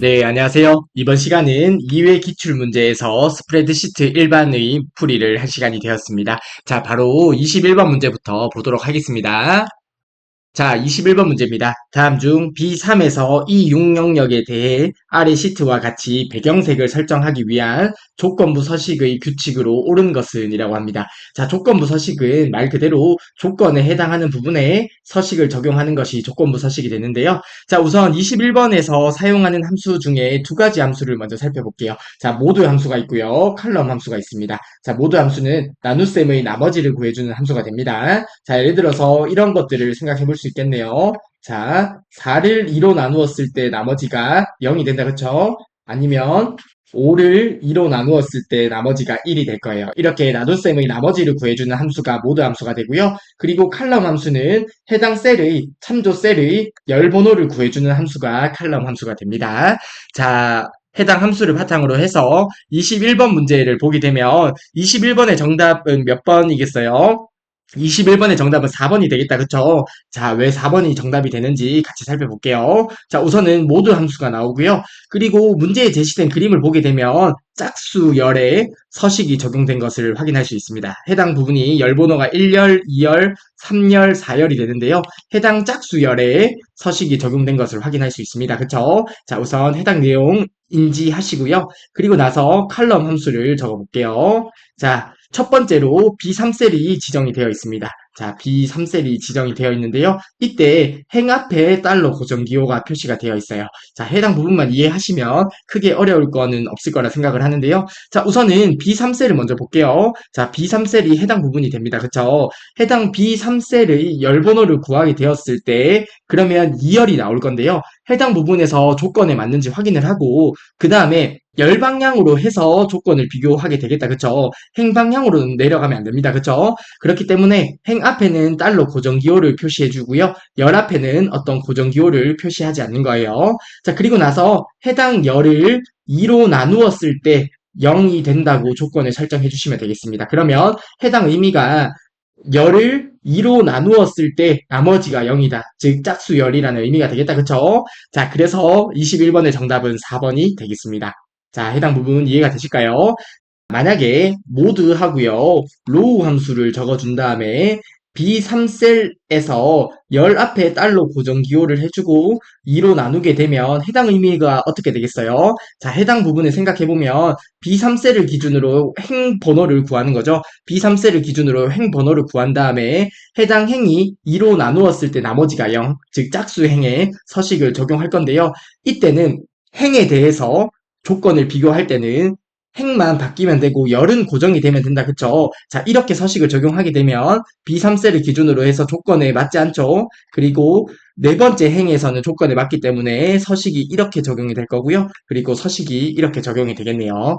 네, 안녕하세요. 이번 시간은 2회 기출문제에서 스프레드시트 일반의 풀이를 할 시간이 되었습니다. 자, 바로 21번 문제부터 보도록 하겠습니다. 자, 21번 문제입니다. 다음 중 B3에서 이 6영역에 대해 아래 시트와 같이 배경색을 설정하기 위한 조건부 서식의 규칙으로 옳은 것은 이라고 합니다. 자, 조건부 서식은 말 그대로 조건에 해당하는 부분에 서식을 적용하는 것이 조건부 서식이 되는데요. 자, 우선 21번에서 사용하는 함수 중에 두 가지 함수를 먼저 살펴볼게요. 자, 모두 함수가 있고요. 컬럼 함수가 있습니다. 자, 모두 함수는 나눗셈의 나머지를 구해주는 함수가 됩니다. 자, 예를 들어서 이런 것들을 생각해 볼 수 있겠네요. 자, 4를 2로 나누었을 때 나머지가 0이 된다, 그쵸? 아니면 5를 2로 나누었을 때 나머지가 1이 될 거예요. 이렇게 나눗셈의 나머지를 구해주는 함수가 모두 함수가 되고요. 그리고 칼럼 함수는 해당 셀의, 참조 셀의 열 번호를 구해주는 함수가 칼럼 함수가 됩니다. 자, 해당 함수를 바탕으로 해서 21번 문제를 보게 되면 21번의 정답은 몇 번이겠어요? 21번의 정답은 4번이 되겠다. 그쵸? 자, 왜 4번이 정답이 되는지 같이 살펴볼게요. 자, 우선은 모두 함수가 나오고요. 그리고 문제에 제시된 그림을 보게 되면 짝수열에 서식이 적용된 것을 확인할 수 있습니다. 해당 부분이 열번호가 1열, 2열, 3열, 4열이 되는데요. 해당 짝수열에 서식이 적용된 것을 확인할 수 있습니다. 그쵸? 자, 우선 해당 내용 인지하시고요. 그리고 나서 컬럼 함수를 적어볼게요. 자, 첫 번째로 B3셀이 지정이 되어 있습니다. 자, B3셀이 지정이 되어 있는데요. 이때 행 앞에 달러 고정기호가 표시가 되어 있어요. 자, 해당 부분만 이해하시면 크게 어려울 거는 없을 거라 생각을 하는데요. 자, 우선은 B3셀을 먼저 볼게요. 자, B3셀이 해당 부분이 됩니다. 그쵸? 해당 B3셀의 열번호를 구하게 되었을 때 그러면 2열이 나올 건데요. 해당 부분에서 조건에 맞는지 확인을 하고 그 다음에 열 방향으로 해서 조건을 비교하게 되겠다. 그쵸? 행 방향으로는 내려가면 안 됩니다. 그쵸? 그렇기 때문에 행 앞에는 달러 고정기호를 표시해 주고요. 열 앞에는 어떤 고정기호를 표시하지 않는 거예요. 자, 그리고 나서 해당 열을 2로 나누었을 때 0이 된다고 조건을 설정해 주시면 되겠습니다. 그러면 해당 의미가 열을 2로 나누었을 때 나머지가 0이다. 즉 짝수열이라는 의미가 되겠다. 그쵸? 자, 그래서 21번의 정답은 4번이 되겠습니다. 자, 해당 부분 이해가 되실까요? 만약에 모드 하고요. 로우 함수를 적어준 다음에 B3셀에서 열 앞에 달러 고정 기호를 해주고 2로 나누게 되면 해당 의미가 어떻게 되겠어요? 자, 해당 부분을 생각해보면 B3셀을 기준으로 행 번호를 구하는 거죠. B3셀을 기준으로 행 번호를 구한 다음에 해당 행이 2로 나누었을 때 나머지가 0, 즉 짝수 행에 서식을 적용할 건데요. 이때는 행에 대해서 조건을 비교할 때는 행만 바뀌면 되고 열은 고정이 되면 된다. 그쵸? 자, 이렇게 서식을 적용하게 되면 B3셀을 기준으로 해서 조건에 맞지 않죠? 그리고 네 번째 행에서는 조건에 맞기 때문에 서식이 이렇게 적용이 될 거고요. 그리고 서식이 이렇게 적용이 되겠네요.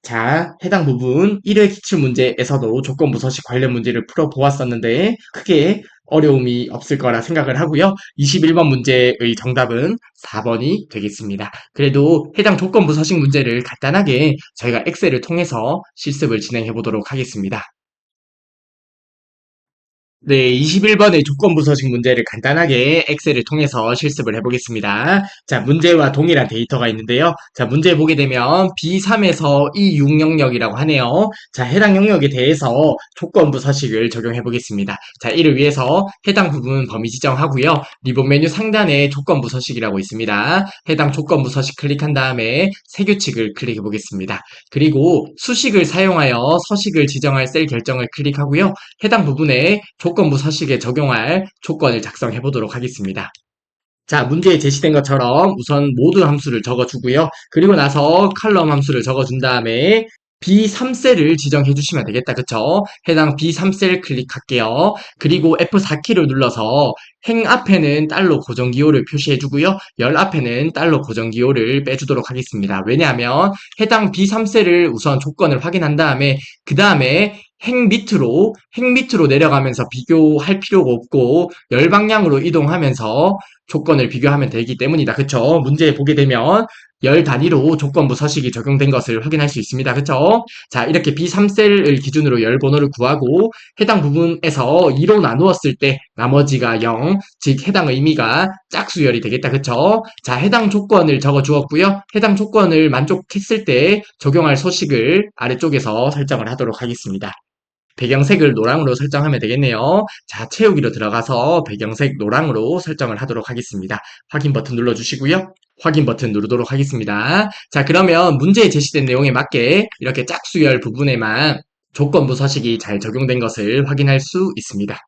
자, 해당 부분 1회 기출문제에서도 조건부 서식 관련 문제를 풀어보았었는데 크게 어려움이 없을 거라 생각을 하고요. 21번 문제의 정답은 4번이 되겠습니다. 그래도 해당 조건부 서식 문제를 간단하게 저희가 엑셀을 통해서 실습을 진행해 보도록 하겠습니다. 네, 21번의 조건부 서식 문제를 간단하게 엑셀을 통해서 실습을 해보겠습니다. 자, 문제와 동일한 데이터가 있는데요. 자, 문제 보게 되면 B3에서 E6 영역이라고 하네요. 자, 해당 영역에 대해서 조건부 서식을 적용해 보겠습니다. 자, 이를 위해서 해당 부분 범위 지정하고요. 리본 메뉴 상단에 조건부 서식이라고 있습니다. 해당 조건부 서식 클릭한 다음에 새 규칙을 클릭해 보겠습니다. 그리고 수식을 사용하여 서식을 지정할 셀 결정을 클릭하고요. 해당 부분에 조건부 서식에 적용할 조건을 작성해 보도록 하겠습니다. 자, 문제에 제시된 것처럼 우선 모드 함수를 적어주고요. 그리고 나서 컬럼 함수를 적어준 다음에 B3셀을 지정해 주시면 되겠다. 그쵸? 해당 B3셀 클릭할게요. 그리고 F4키를 눌러서 행 앞에는 달러 고정기호를 표시해 주고요. 열 앞에는 달러 고정기호를 빼주도록 하겠습니다. 왜냐하면 해당 B3셀을 우선 조건을 확인한 다음에 그 다음에 행 밑으로 내려가면서 비교할 필요가 없고 열 방향으로 이동하면서 조건을 비교하면 되기 때문이다. 그쵸? 문제 보게 되면 열 단위로 조건부 서식이 적용된 것을 확인할 수 있습니다. 그쵸? 자, 이렇게 B3셀을 기준으로 열 번호를 구하고 해당 부분에서 2로 나누었을 때 나머지가 0, 즉 해당 의미가 짝수열이 되겠다. 그쵸? 자, 해당 조건을 적어 주었고요. 해당 조건을 만족했을 때 적용할 서식을 아래쪽에서 설정을 하도록 하겠습니다. 배경색을 노랑으로 설정하면 되겠네요. 자, 채우기로 들어가서 배경색 노랑으로 설정을 하도록 하겠습니다. 확인 버튼 눌러주시고요. 확인 버튼 누르도록 하겠습니다. 자, 그러면 문제에 제시된 내용에 맞게 이렇게 짝수열 부분에만 조건부 서식이 잘 적용된 것을 확인할 수 있습니다.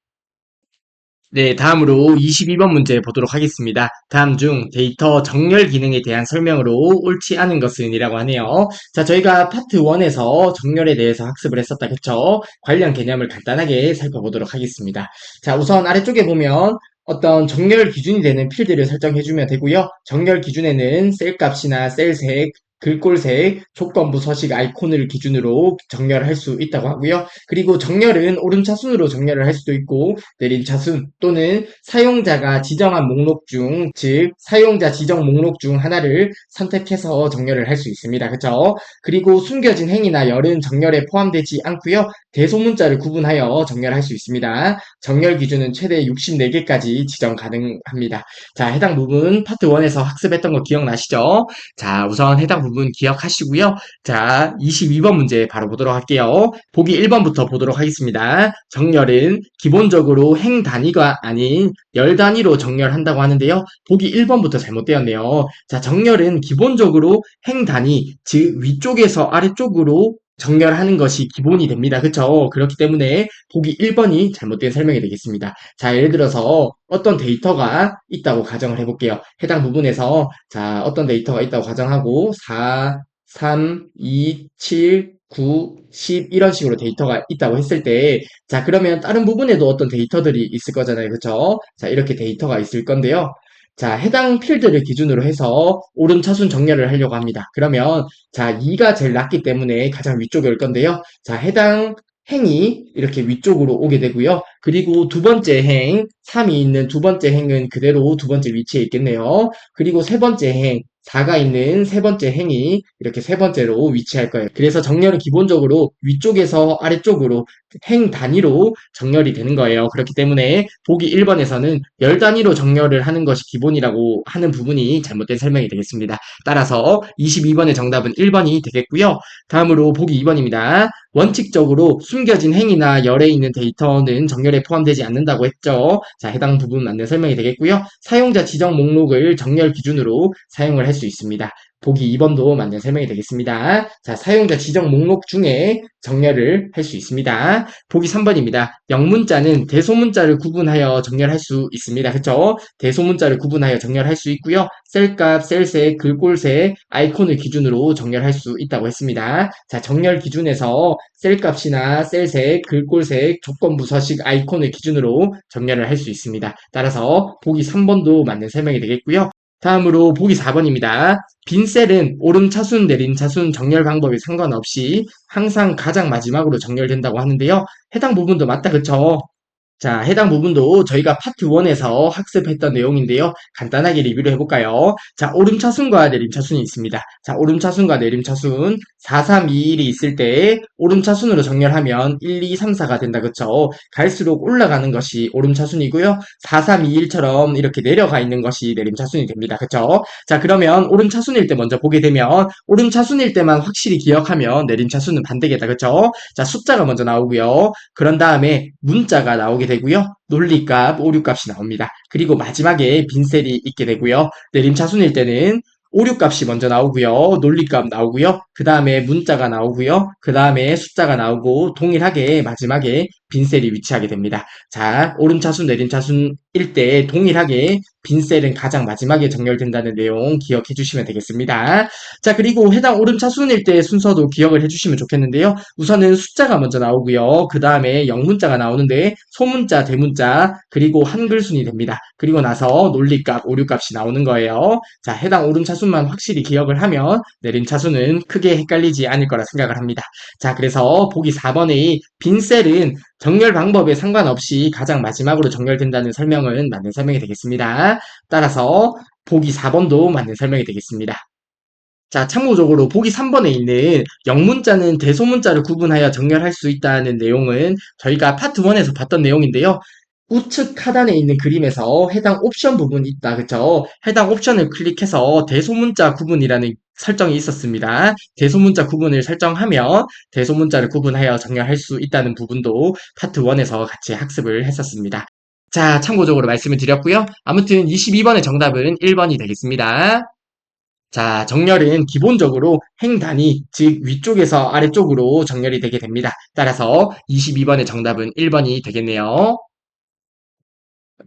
네, 다음으로 22번 문제 보도록 하겠습니다. 다음 중 데이터 정렬 기능에 대한 설명으로 옳지 않은 것은 이라고 하네요. 자, 저희가 파트 1에서 정렬에 대해서 학습을 했었다. 그쵸? 관련 개념을 간단하게 살펴보도록 하겠습니다. 자, 우선 아래쪽에 보면 어떤 정렬 기준이 되는 필드를 설정해주면 되고요. 정렬 기준에는 셀 값이나 셀색, 글꼴색, 조건부 서식 아이콘을 기준으로 정렬할 수 있다고 하고요. 그리고 정렬은 오름차순으로 정렬을 할 수도 있고 내림차순 또는 사용자가 지정한 목록 중, 즉 사용자 지정 목록 중 하나를 선택해서 정렬을 할 수 있습니다. 그쵸? 그리고 숨겨진 행위나 열은 정렬에 포함되지 않고요. 대소문자를 구분하여 정렬할 수 있습니다. 정렬 기준은 최대 64개까지 지정 가능합니다. 자, 해당 부분 파트 1에서 학습했던 거 기억나시죠? 자, 우선 해당 부분 기억하시고요. 자, 22번 문제 바로 보도록 할게요. 보기 1번부터 보도록 하겠습니다. 정렬은 기본적으로 행 단위가 아닌 열 단위로 정렬한다고 하는데요. 보기 1번부터 잘못되었네요. 자, 정렬은 기본적으로 행 단위, 즉 위쪽에서 아래쪽으로 정렬하는 것이 기본이 됩니다. 그쵸? 그렇기 때문에 보기 1번이 잘못된 설명이 되겠습니다. 자, 예를 들어서 어떤 데이터가 있다고 가정을 해볼게요. 해당 부분에서 자, 어떤 데이터가 있다고 가정하고 4, 3, 2, 7, 9, 10 이런 식으로 데이터가 있다고 했을 때 자, 그러면 다른 부분에도 어떤 데이터들이 있을 거잖아요. 그쵸? 자, 이렇게 데이터가 있을 건데요. 자, 해당 필드를 기준으로 해서 오름차순 정렬을 하려고 합니다. 그러면 자, 2가 제일 낮기 때문에 가장 위쪽에 올 건데요. 자, 해당 행이 이렇게 위쪽으로 오게 되고요. 그리고 두 번째 행, 3이 있는 두 번째 행은 그대로 두 번째 위치에 있겠네요. 그리고 세 번째 행, 4가 있는 세 번째 행이 이렇게 세 번째로 위치할 거예요. 그래서 정렬은 기본적으로 위쪽에서 아래쪽으로 행 단위로 정렬이 되는 거예요. 그렇기 때문에 보기 1번에서는 열 단위로 정렬을 하는 것이 기본이라고 하는 부분이 잘못된 설명이 되겠습니다. 따라서 22번의 정답은 1번이 되겠고요. 다음으로 보기 2번입니다. 원칙적으로 숨겨진 행위나 열에 있는 데이터는 정렬에 포함되지 않는다고 했죠. 자, 해당 부분 맞는 설명이 되겠고요. 사용자 지정 목록을 정렬 기준으로 사용을 할 수 있습니다. 보기 2번도 맞는 설명이 되겠습니다. 자, 사용자 지정 목록 중에 정렬을 할 수 있습니다. 보기 3번입니다. 영문자는 대소문자를 구분하여 정렬할 수 있습니다. 그쵸? 대소문자를 구분하여 정렬할 수 있고요. 셀값, 셀색, 글꼴색, 아이콘을 기준으로 정렬할 수 있다고 했습니다. 자, 정렬 기준에서 셀값이나 셀색, 글꼴색, 조건부 서식, 아이콘을 기준으로 정렬을 할 수 있습니다. 따라서 보기 3번도 맞는 설명이 되겠고요. 다음으로 보기 4번입니다. 빈 셀은 오름차순, 내림차순 정렬 방법에 상관없이 항상 가장 마지막으로 정렬된다고 하는데요. 해당 부분도 맞다, 그쵸? 자, 해당 부분도 저희가 파트 1에서 학습했던 내용인데요. 간단하게 리뷰를 해볼까요? 자, 오름차순과 내림차순이 있습니다. 자, 오름차순과 내림차순 4, 3, 2, 1이 있을 때 오름차순으로 정렬하면 1, 2, 3, 4가 된다. 그쵸? 갈수록 올라가는 것이 오름차순이고요. 4, 3, 2, 1처럼 이렇게 내려가 있는 것이 내림차순이 됩니다. 그쵸? 자, 그러면 오름차순일 때 먼저 보게 되면 오름차순일 때만 확실히 기억하면 내림차순은 반대겠다. 그쵸? 자, 숫자가 먼저 나오고요. 그런 다음에 문자가 나오게 되고요. 논리값, 오류값이 나옵니다. 그리고 마지막에 빈셀이 있게 되고요. 내림차순일 때는 오류값이 먼저 나오고요. 논리값 나오고요. 그 다음에 문자가 나오고요. 그 다음에 숫자가 나오고 동일하게 마지막에 빈셀이 위치하게 됩니다. 자, 오름차순, 내림차순일 때 동일하게 빈셀은 가장 마지막에 정렬된다는 내용 기억해 주시면 되겠습니다. 자, 그리고 해당 오름차순일 때 순서도 기억을 해 주시면 좋겠는데요. 우선은 숫자가 먼저 나오고요. 그 다음에 영문자가 나오는데 소문자, 대문자, 그리고 한글순이 됩니다. 그리고 나서 논리값, 오류값이 나오는 거예요. 자, 해당 오름차순만 확실히 기억을 하면 내림차순은 크게 헷갈리지 않을 거라 생각을 합니다. 자, 그래서 보기 4번의 빈셀은 정렬 방법에 상관없이 가장 마지막으로 정렬된다는 설명은 맞는 설명이 되겠습니다. 따라서 보기 4번도 맞는 설명이 되겠습니다. 자, 참고적으로 보기 3번에 있는 영문자는 대소문자를 구분하여 정렬할 수 있다는 내용은 저희가 파트 1에서 봤던 내용인데요. 우측 하단에 있는 그림에서 해당 옵션 부분이 있다. 그쵸? 해당 옵션을 클릭해서 대소문자 구분이라는 설정이 있었습니다. 대소문자 구분을 설정하면 대소문자를 구분하여 정렬할 수 있다는 부분도 파트 1에서 같이 학습을 했었습니다. 자, 참고적으로 말씀을 드렸고요. 아무튼 22번의 정답은 1번이 되겠습니다. 자, 정렬은 기본적으로 행 단위, 즉 위쪽에서 아래쪽으로 정렬이 되게 됩니다. 따라서 22번의 정답은 1번이 되겠네요.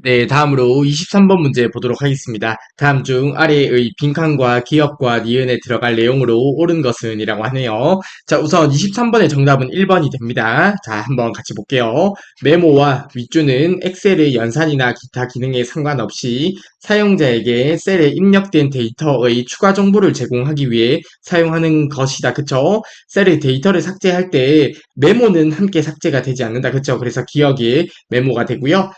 네, 다음으로 23번 문제 보도록 하겠습니다. 다음 중 아래의 빈칸과 기역과 니은에 들어갈 내용으로 옳은 것은 이라고 하네요. 자, 우선 23번의 정답은 1번이 됩니다. 자, 한번 같이 볼게요. 메모와 윗줄은 엑셀의 연산이나 기타 기능에 상관없이 사용자에게 셀에 입력된 데이터의 추가 정보를 제공하기 위해 사용하는 것이다. 그쵸? 셀의 데이터를 삭제할 때 메모는 함께 삭제가 되지 않는다. 그쵸? 그래서 기억에 메모가 되고요.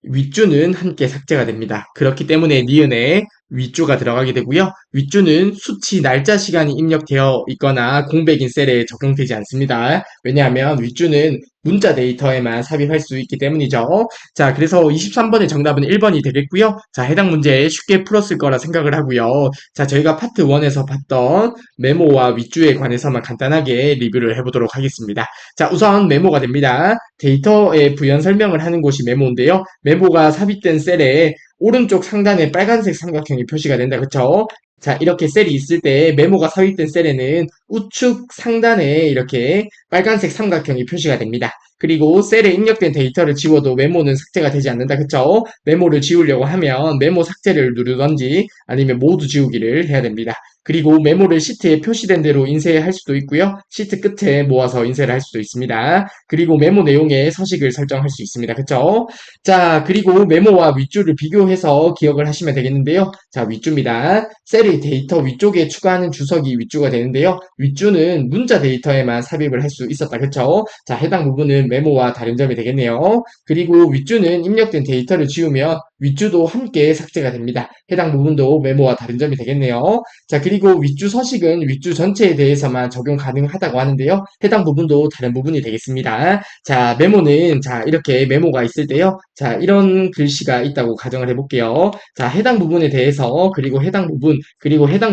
윗줄은 함께 삭제가 됩니다. 그렇기 때문에 니은에 윗줄가 들어가게 되고요. 윗줄은 수치, 날짜, 시간이 입력되어 있거나 공백인 셀에 적용되지 않습니다. 왜냐하면 윗줄은 문자 데이터에만 삽입할 수 있기 때문이죠. 자, 그래서 23번의 정답은 1번이 되겠고요. 자, 해당 문제 쉽게 풀었을 거라 생각을 하고요. 자, 저희가 파트 1에서 봤던 메모와 윗줄에 관해서만 간단하게 리뷰를 해보도록 하겠습니다. 자, 우선 메모가 됩니다. 데이터의 부연 설명을 하는 곳이 메모인데요. 메모가 삽입된 셀에 오른쪽 상단에 빨간색 삼각형이 표시가 된다. 그쵸? 자, 이렇게 셀이 있을 때 메모가 삽입된 셀에는 우측 상단에 이렇게 빨간색 삼각형이 표시가 됩니다. 그리고 셀에 입력된 데이터를 지워도 메모는 삭제가 되지 않는다. 그쵸? 메모를 지우려고 하면 메모 삭제를 누르던지 아니면 모두 지우기를 해야 됩니다. 그리고 메모를 시트에 표시된 대로 인쇄할 수도 있고요. 시트 끝에 모아서 인쇄를 할 수도 있습니다. 그리고 메모 내용에 서식을 설정할 수 있습니다. 그쵸? 자, 그리고 메모와 윗줄을 비교해서 기억을 하시면 되겠는데요. 자, 윗줄입니다. 셀의 데이터 위쪽에 추가하는 주석이 윗줄가 되는데요. 윗줄은 문자 데이터에만 삽입을 할 수 있었다. 그쵸? 자, 해당 부분은 메모와 다른 점이 되겠네요. 그리고 윗줄은 입력된 데이터를 지우면 윗줄도 함께 삭제가 됩니다. 해당 부분도 메모와 다른 점이 되겠네요. 자, 그리고 윗줄 서식은 윗줄 전체에 대해서만 적용 가능하다고 하는데요. 해당 부분도 다른 부분이 되겠습니다. 자, 메모는 자, 이렇게 메모가 있을 때요. 자, 이런 글씨가 있다고 가정을 해볼게요. 자, 해당 부분에 대해서 그리고 해당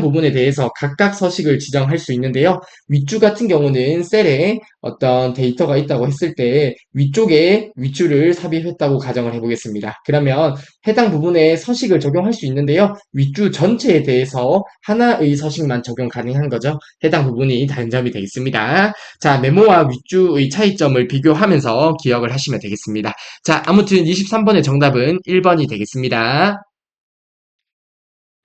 부분에 대해서 각각 서식을 지정할 수 있는데요. 윗줄 같은 경우는 셀에 어떤 데이터가 있다고 했을 때 위쪽에 윗줄을 삽입했다고 가정을 해보겠습니다. 그러면 해당 부분에 서식을 적용할 수 있는데요. 윗줄 전체에 대해서 하나의 서식만 적용 가능한 거죠. 해당 부분이 다른 점이 되겠습니다. 자, 메모와 윗줄의 차이점을 비교하면서 기억을 하시면 되겠습니다. 자, 아무튼 23번의 정답은 1번이 되겠습니다.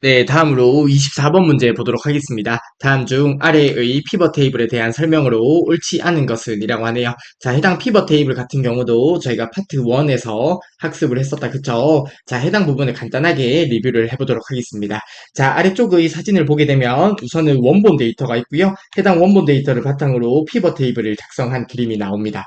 네, 다음으로 24번 문제 보도록 하겠습니다. 다음 중 아래의 피벗 테이블에 대한 설명으로 옳지 않은 것은 이라고 하네요. 자, 해당 피벗 테이블 같은 경우도 저희가 파트 1에서 학습을 했었다. 그쵸? 자, 해당 부분을 간단하게 리뷰를 해보도록 하겠습니다. 자, 아래쪽의 사진을 보게 되면 우선은 원본 데이터가 있고요. 해당 원본 데이터를 바탕으로 피벗 테이블을 작성한 그림이 나옵니다.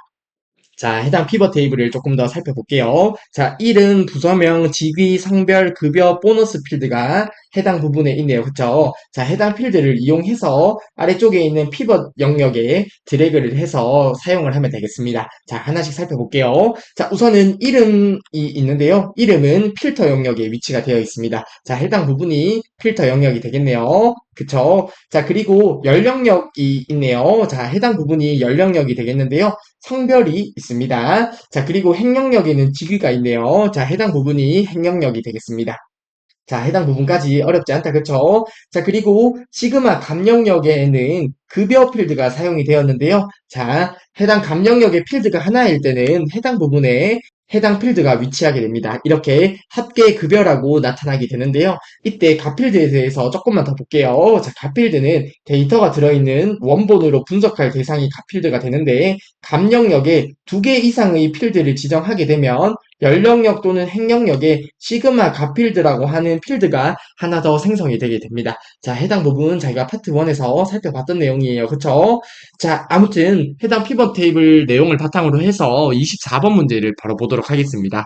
자, 해당 피벗 테이블을 조금 더 살펴볼게요. 자, 이름, 부서명, 직위, 성별, 급여, 보너스 필드가 해당 부분에 있네요. 그쵸? 자, 해당 필드를 이용해서 아래쪽에 있는 피벗 영역에 드래그를 해서 사용을 하면 되겠습니다. 자, 하나씩 살펴볼게요. 자, 우선은 이름이 있는데요. 이름은 필터 영역에 위치가 되어 있습니다. 자, 해당 부분이 필터 영역이 되겠네요. 그쵸? 자, 그리고 연령력이 있네요. 자, 해당 부분이 연령력이 되겠는데요. 성별이 있습니다. 자, 그리고 행령력에는 직위가 있네요. 자, 해당 부분이 행령력이 되겠습니다. 자, 해당 부분까지 어렵지 않다. 그쵸? 자, 그리고 시그마 감령역에는 급여 필드가 사용이 되었는데요. 자, 해당 감령역의 필드가 하나일 때는 해당 부분에 해당 필드가 위치하게 됩니다. 이렇게 합계 급여라고 나타나게 되는데요. 이때 값필드에 대해서 조금만 더 볼게요. 자, 값필드는 데이터가 들어있는 원본으로 분석할 대상이 값필드가 되는데 감령역에 2개 이상의 필드를 지정하게 되면 연령력 또는 행령력에 시그마 값필드라고 하는 필드가 하나 더 생성이 되게 됩니다. 자, 해당 부분 저희가 파트 1에서 살펴봤던 내용이에요. 그쵸? 자, 아무튼 해당 피벗 테이블 내용을 바탕으로 해서 24번 문제를 바로 보도록 하겠습니다.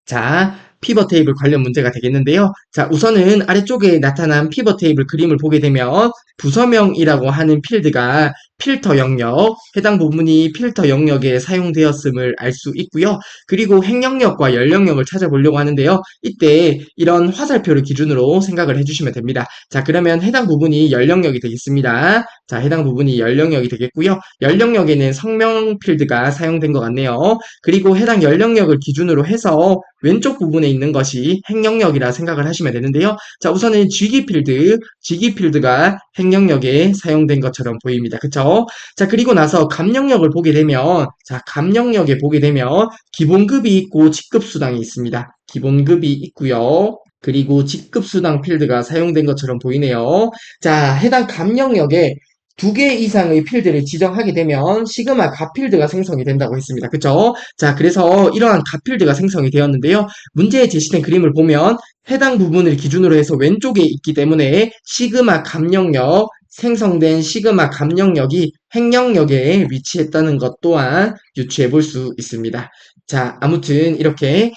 자, 피벗 테이블 관련 문제가 되겠는데요. 자, 우선은 아래쪽에 나타난 피벗 테이블 그림을 보게 되면 부서명이라고 하는 필드가 필터 영역, 해당 부분이 필터 영역에 사용되었음을 알 수 있고요. 그리고 행 영역과 열 영역을 찾아보려고 하는데요. 이때 이런 화살표를 기준으로 생각을 해주시면 됩니다. 자, 그러면 해당 부분이 열 영역이 되겠습니다. 자, 해당 부분이 열 영역이 되겠고요. 열 영역에는 성명 필드가 사용된 것 같네요. 그리고 해당 열 영역을 기준으로 해서 왼쪽 부분에 있는 것이 행 영역이라 생각을 하시면 되는데요. 자, 우선은 쥐기 필드가 행 영역에 사용된 것처럼 보입니다. 그쵸? 자, 그리고 나서 감 영역을 보게 되면, 자, 감 영역에 보게 되면 기본급이 있고 직급수당이 있습니다. 기본급이 있고요. 그리고 직급수당 필드가 사용된 것처럼 보이네요. 자, 해당 감 영역에 두 개 이상의 필드를 지정하게 되면 시그마 가 필드가 생성이 된다고 했습니다. 그쵸? 자, 그래서 이러한 가 필드가 생성이 되었는데요. 문제에 제시된 그림을 보면 해당 부분을 기준으로 해서 왼쪽에 있기 때문에 시그마 감 영역, 생성된 시그마 감 영역이 행 영역에 위치했다는 것 또한 유추해 볼 수 있습니다. 자, 아무튼 이렇게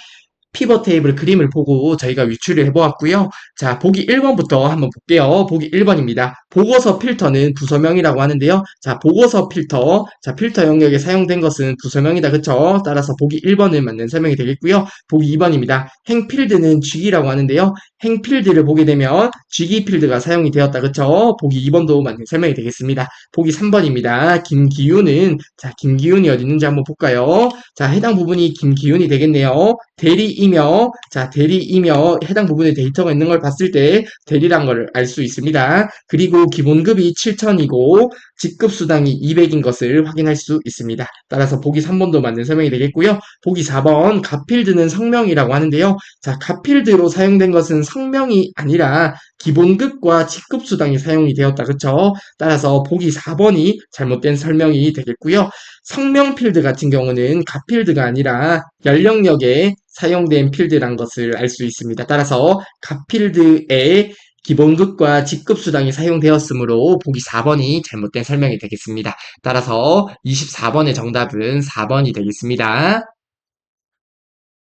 피벗 테이블 그림을 보고 저희가 위출을 해보았고요. 자, 보기 1번부터 한번 볼게요. 보기 1번입니다. 보고서 필터는 부서명이라고 하는데요. 자, 보고서 필터. 자, 필터 영역에 사용된 것은 부서명이다. 그쵸? 따라서 보기 1번은 맞는 설명이 되겠고요. 보기 2번입니다. 행필드는 쥐기라고 하는데요. 행필드를 보게 되면 쥐기 필드가 사용이 되었다. 그쵸? 보기 2번도 맞는 설명이 되겠습니다. 보기 3번입니다. 김기훈은, 자, 김기훈이 어디 있는지 한번 볼까요? 자, 해당 부분이 김기훈이 되겠네요. 대리이며, 자, 대리이며 해당 부분에 데이터가 있는 걸 봤을 때 대리란 걸 알 수 있습니다. 그리고 기본급이 7,000이고 직급수당이 200인 것을 확인할 수 있습니다. 따라서 보기 3번도 맞는 설명이 되겠고요. 보기 4번 갓필드는 성명이라고 하는데요. 자, 갓필드로 사용된 것은 성명이 아니라 기본급과 직급수당이 사용이 되었다. 그쵸? 따라서 보기 4번이 잘못된 설명이 되겠고요. 성명 필드 같은 경우는 갓필드가 아니라 연령역에 사용된 필드란 것을 알 수 있습니다. 따라서 갓필드에 기본급과 직급수당이 사용되었으므로 보기 4번이 잘못된 설명이 되겠습니다. 따라서 24번의 정답은 4번이 되겠습니다.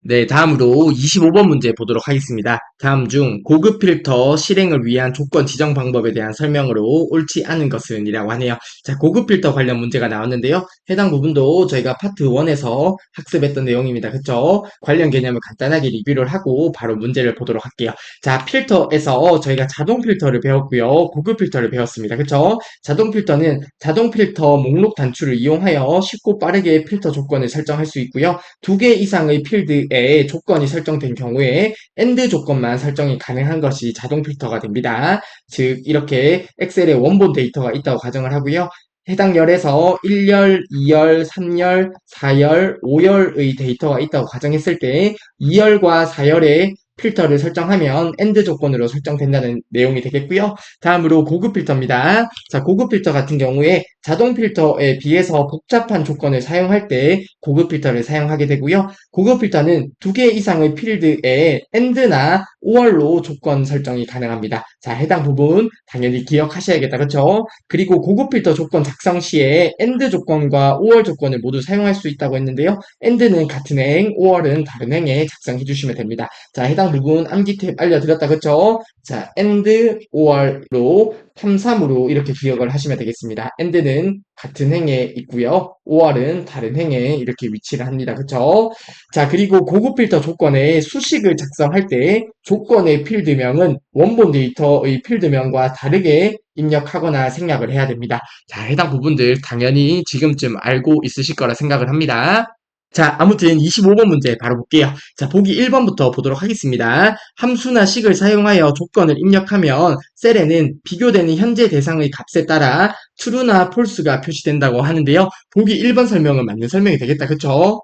네, 다음으로 25번 문제 보도록 하겠습니다. 다음 중 고급 필터 실행을 위한 조건 지정 방법에 대한 설명으로 옳지 않은 것은 이라고 하네요. 자, 고급 필터 관련 문제가 나왔는데요. 해당 부분도 저희가 파트 1에서 학습했던 내용입니다. 그쵸? 관련 개념을 간단하게 리뷰를 하고 바로 문제를 보도록 할게요. 자, 필터에서 저희가 자동 필터를 배웠고요. 고급 필터를 배웠습니다. 그쵸? 자동 필터는 자동 필터 목록 단추를 이용하여 쉽고 빠르게 필터 조건을 설정할 수 있고요. 두 개 이상의 필드에 조건이 설정된 경우에 AND 조건만 설정이 가능한 것이 자동 필터가 됩니다. 즉 이렇게 엑셀에 원본 데이터가 있다고 가정을 하고요. 해당 열에서 1열, 2열, 3열, 4열, 5열의 데이터가 있다고 가정했을 때 2열과 4열의 필터를 설정하면 AND 조건으로 설정된다는 내용이 되겠고요. 다음으로 고급 필터입니다. 자, 고급 필터 같은 경우에 자동 필터에 비해서 복잡한 조건을 사용할 때 고급 필터를 사용하게 되고요. 고급 필터는 두 개 이상의 필드에 AND나 OR로 조건 설정이 가능합니다. 자, 해당 부분 당연히 기억하셔야겠다. 그렇죠? 그리고 고급 필터 조건 작성 시에 AND 조건과 OR 조건을 모두 사용할 수 있다고 했는데요. AND는 같은 행, OR은 다른 행에 작성해 주시면 됩니다. 자, 해당 부분 암기 팁 알려드렸다. 그렇죠? 자, AND, OR로 3, 3으로 이렇게 기억을 하시면 되겠습니다. AND는 같은 행에 있고요. OR은 다른 행에 이렇게 위치를 합니다. 그쵸? 자, 그리고 고급 필터 조건에 수식을 작성할 때 조건의 필드명은 원본 데이터의 필드명과 다르게 입력하거나 생략을 해야 됩니다. 자, 해당 부분들 당연히 지금쯤 알고 있으실 거라 생각을 합니다. 자, 아무튼 25번 문제 바로 볼게요. 자, 보기 1번부터 보도록 하겠습니다. 함수나 식을 사용하여 조건을 입력하면 셀에는 비교되는 현재 대상의 값에 따라 true나 false가 표시된다고 하는데요. 보기 1번 설명은 맞는 설명이 되겠다. 그쵸?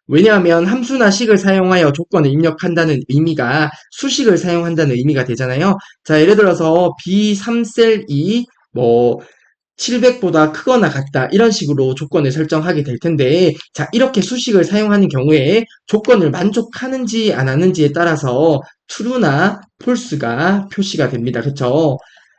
왜냐하면 함수나 식을 사용하여 조건을 입력한다는 의미가 수식을 사용한다는 의미가 되잖아요. 자, 예를 들어서 B3셀이 뭐 700보다 크거나 같다 이런 식으로 조건을 설정하게 될 텐데 자 이렇게 수식을 사용하는 경우에 조건을 만족하는지 안 하는지에 따라서 true나 false가 표시가 됩니다. 그쵸?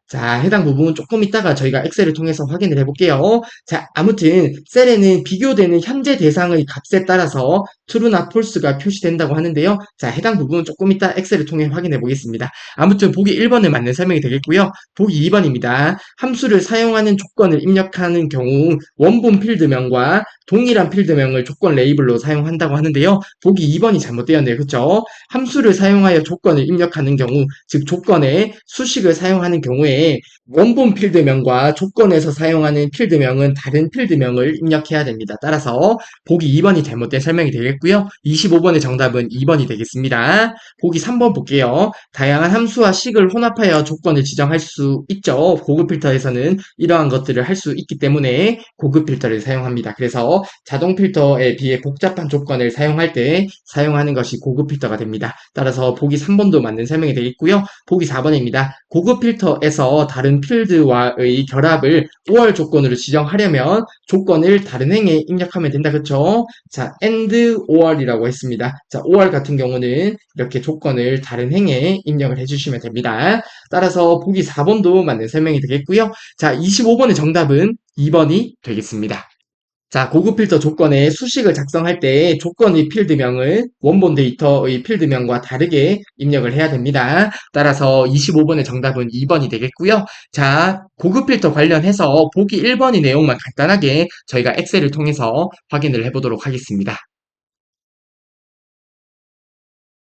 자, 해당 부분 조금 이따가 저희가 엑셀을 통해서 확인을 해볼게요. 자, 아무튼 셀에는 비교되는 현재 대상의 값에 따라서 true나 false가 표시된다고 하는데요. 자, 해당 부분 조금 이따 엑셀을 통해 확인해 보겠습니다. 아무튼 보기 1번에 맞는 설명이 되겠고요. 보기 2번입니다. 함수를 사용하는 조건을 입력하는 경우 원본 필드명과 동일한 필드명을 조건 레이블로 사용한다고 하는데요. 보기 2번이 잘못되었네요. 그렇죠? 함수를 사용하여 조건을 입력하는 경우, 즉 조건에 수식을 사용하는 경우에 원본 필드명과 조건에서 사용하는 필드명은 다른 필드명을 입력해야 됩니다. 따라서 보기 2번이 잘못된 설명이 되겠고요. 25번의 정답은 2번이 되겠습니다. 보기 3번 볼게요. 다양한 함수와 식을 혼합하여 조건을 지정할 수 있죠. 고급 필터에서는 이러한 것들을 할 수 있기 때문에 고급 필터를 사용합니다. 그래서 자동 필터에 비해 복잡한 조건을 사용할 때 사용하는 것이 고급 필터가 됩니다. 따라서 보기 3번도 맞는 설명이 되겠고요. 보기 4번입니다. 고급 필터에서 다른 필드와의 결합을 or 조건으로 지정하려면 조건을 다른 행에 입력하면 된다. 그쵸? 자, and or이라고 했습니다. 자, or 같은 경우는 이렇게 조건을 다른 행에 입력을 해주시면 됩니다. 따라서 보기 4번도 맞는 설명이 되겠고요. 자, 25번의 정답은 2번이 되겠습니다. 자, 고급 필터 조건에 수식을 작성할 때 조건의 필드명을 원본 데이터의 필드명과 다르게 입력을 해야 됩니다. 따라서 25번의 정답은 2번이 되겠고요. 자, 고급 필터 관련해서 보기 1번의 내용만 간단하게 저희가 엑셀을 통해서 확인을 해보도록 하겠습니다.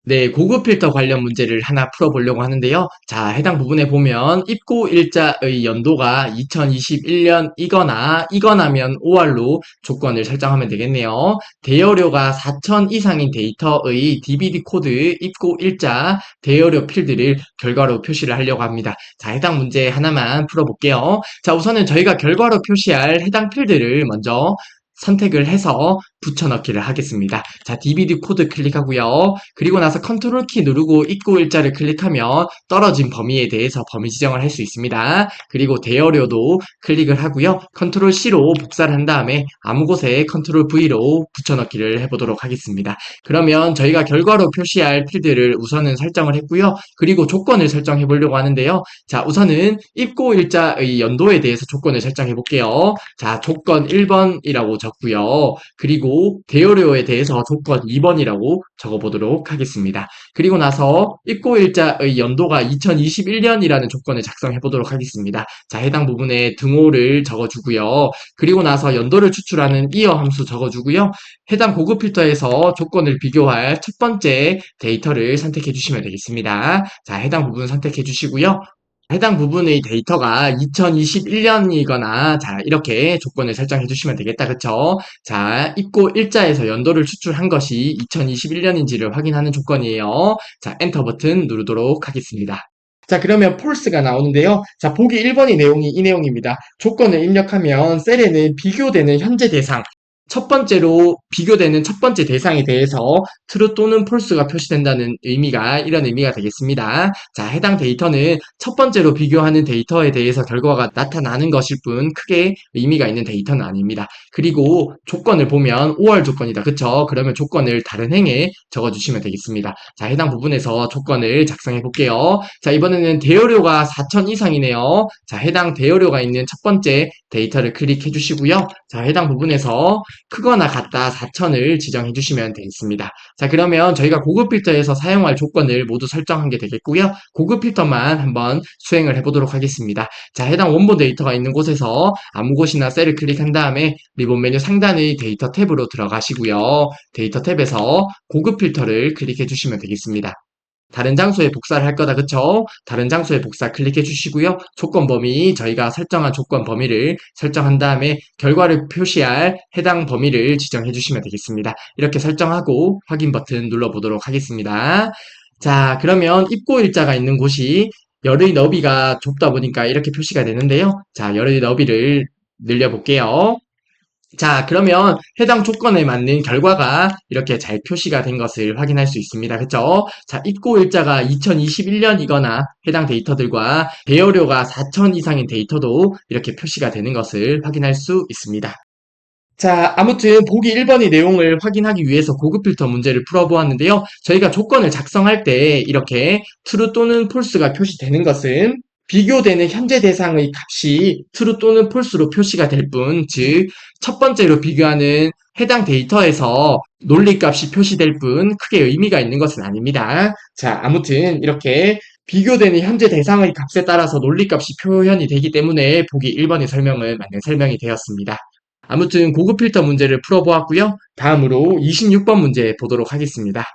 네, 고급 필터 관련 문제를 하나 풀어보려고 하는데요. 자, 해당 부분에 보면 입고 일자의 연도가 2021년이거나 이거나면 5월로 조건을 설정하면 되겠네요. 대여료가 4천 이상인 데이터의 DVD 코드 입고 일자 대여료 필드를 결과로 표시를 하려고 합니다. 자, 해당 문제 하나만 풀어볼게요. 자, 우선은 저희가 결과로 표시할 해당 필드를 먼저 선택을 해서 붙여넣기를 하겠습니다. 자, DVD 코드 클릭하고요. 그리고 나서 컨트롤 키 누르고 입구 일자를 클릭하면 떨어진 범위에 대해서 범위 지정을 할 수 있습니다. 그리고 대여료도 클릭을 하고요. 컨트롤 C로 복사를 한 다음에 아무 곳에 컨트롤 V로 붙여넣기를 해보도록 하겠습니다. 그러면 저희가 결과로 표시할 필드를 우선은 설정을 했고요. 그리고 조건을 설정해 보려고 하는데요. 자, 우선은 입고 일자의 연도에 대해서 조건을 설정해 볼게요. 자, 조건 1번이라고 적고요. 그리고 대여료에 대해서 조건 2번이라고 적어보도록 하겠습니다. 그리고 나서 입고 일자의 연도가 2021년이라는 조건을 작성해 보도록 하겠습니다. 자, 해당 부분에 등호를 적어주고요. 그리고 나서 연도를 추출하는 이어 함수 적어주고요. 해당 고급 필터에서 조건을 비교할 첫 번째 데이터를 선택해 주시면 되겠습니다. 자, 해당 부분 선택해 주시고요. 해당 부분의 데이터가 2021년이거나 자 이렇게 조건을 설정해 주시면 되겠다. 그쵸? 자, 입고 일자에서 연도를 추출한 것이 2021년인지를 확인하는 조건이에요. 자, 엔터 버튼 누르도록 하겠습니다. 자, 그러면 폴스가 나오는데요. 자, 보기 1번의 내용이 이 내용입니다. 조건을 입력하면 셀에는 비교되는 현재 대상, 첫 번째로 비교되는 첫 번째 대상에 대해서 true 또는 false가 표시된다는 의미가 이런 의미가 되겠습니다. 자, 해당 데이터는 첫 번째로 비교하는 데이터에 대해서 결과가 나타나는 것일 뿐 크게 의미가 있는 데이터는 아닙니다. 그리고 조건을 보면 5월 조건이다. 그쵸? 그러면 조건을 다른 행에 적어주시면 되겠습니다. 자, 해당 부분에서 조건을 작성해 볼게요. 자, 이번에는 대여료가 4천 이상이네요. 자, 해당 대여료가 있는 첫 번째 데이터를 클릭해 주시고요. 자, 해당 부분에서 크거나 같다 4천을 지정해 주시면 되겠습니다. 자, 그러면 저희가 고급 필터에서 사용할 조건을 모두 설정한 게 되겠고요. 고급 필터만 한번 수행을 해보도록 하겠습니다. 자, 해당 원본 데이터가 있는 곳에서 아무 곳이나 셀을 클릭한 다음에 리본 메뉴 상단의 데이터 탭으로 들어가시고요. 데이터 탭에서 고급 필터를 클릭해 주시면 되겠습니다. 다른 장소에 복사를 할 거다. 그쵸? 다른 장소에 복사 클릭해 주시고요. 조건 범위, 저희가 설정한 조건 범위를 설정한 다음에 결과를 표시할 해당 범위를 지정해 주시면 되겠습니다. 이렇게 설정하고 확인 버튼 눌러보도록 하겠습니다. 자, 그러면 입고 일자가 있는 곳이 열의 너비가 좁다 보니까 이렇게 표시가 되는데요. 자, 열의 너비를 늘려볼게요. 자, 그러면 해당 조건에 맞는 결과가 이렇게 잘 표시가 된 것을 확인할 수 있습니다. 그쵸? 자, 입고 일자가 2021년이거나 해당 데이터들과 대여료가 4천 이상인 데이터도 이렇게 표시가 되는 것을 확인할 수 있습니다. 자, 아무튼 보기 1번의 내용을 확인하기 위해서 고급 필터 문제를 풀어보았는데요. 저희가 조건을 작성할 때 이렇게 true 또는 false가 표시되는 것은 비교되는 현재 대상의 값이 true 또는 false로 표시가 될 뿐, 즉, 첫 번째로 비교하는 해당 데이터에서 논리값이 표시될 뿐 크게 의미가 있는 것은 아닙니다. 자, 아무튼 이렇게 비교되는 현재 대상의 값에 따라서 논리값이 표현이 되기 때문에 보기 1번의 설명은 맞는 설명이 되었습니다. 아무튼 고급 필터 문제를 풀어보았고요. 다음으로 26번 문제 보도록 하겠습니다.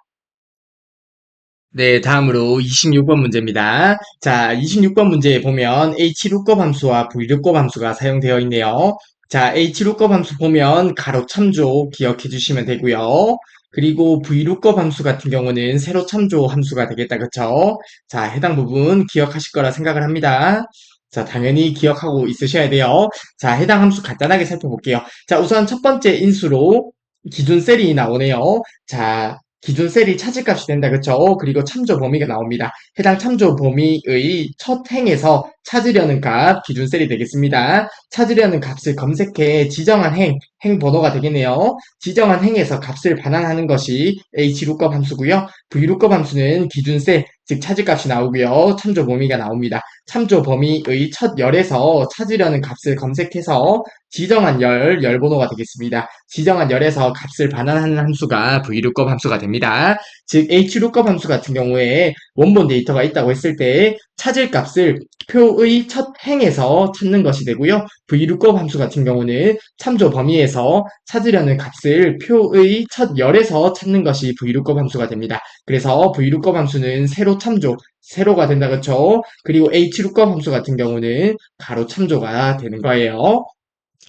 네, 다음으로 26번 문제입니다. 자, 26번 문제에 보면 HLOOKUP 함수와 VLOOKUP 함수가 사용되어 있네요. 자, HLOOKUP 함수 보면 가로 참조 기억해 주시면 되고요. 그리고 VLOOKUP 함수 같은 경우는 세로 참조 함수가 되겠다, 그쵸? 자, 해당 부분 기억하실 거라 생각을 합니다. 자, 당연히 기억하고 있으셔야 돼요. 자, 해당 함수 간단하게 살펴볼게요. 자, 우선 첫 번째 인수로 기준 셀이 나오네요. 자, 기준 셀이 차지값이 된다. 그쵸? 그리고 참조 범위가 나옵니다. 해당 참조 범위의 첫 행에서 찾으려는 값, 기준 셀이 되겠습니다. 찾으려는 값을 검색해 지정한 행 번호가 되겠네요. 지정한 행에서 값을 반환하는 것이 HLOOKUP 함수고요. VLOOKUP 함수는 기준 셀, 즉 차지값이 나오고요. 참조 범위가 나옵니다. 참조 범위의 첫 열에서 찾으려는 값을 검색해서 지정한 열 번호가 되겠습니다. 지정한 열에서 값을 반환하는 함수가 VLOOKUP 함수가 됩니다. 즉 HLOOKUP 함수 같은 경우에 원본 데이터가 있다고 했을 때 찾을 값을 표의 첫 행에서 찾는 것이 되고요. VLOOKUP 함수 같은 경우는 참조 범위에서 찾으려는 값을 표의 첫 열에서 찾는 것이 VLOOKUP 함수가 됩니다. 그래서 VLOOKUP 함수는 세로 참조, 세로가 된다 그쵸? 그리고 HLOOKUP 함수 같은 경우는 가로 참조가 되는 거예요.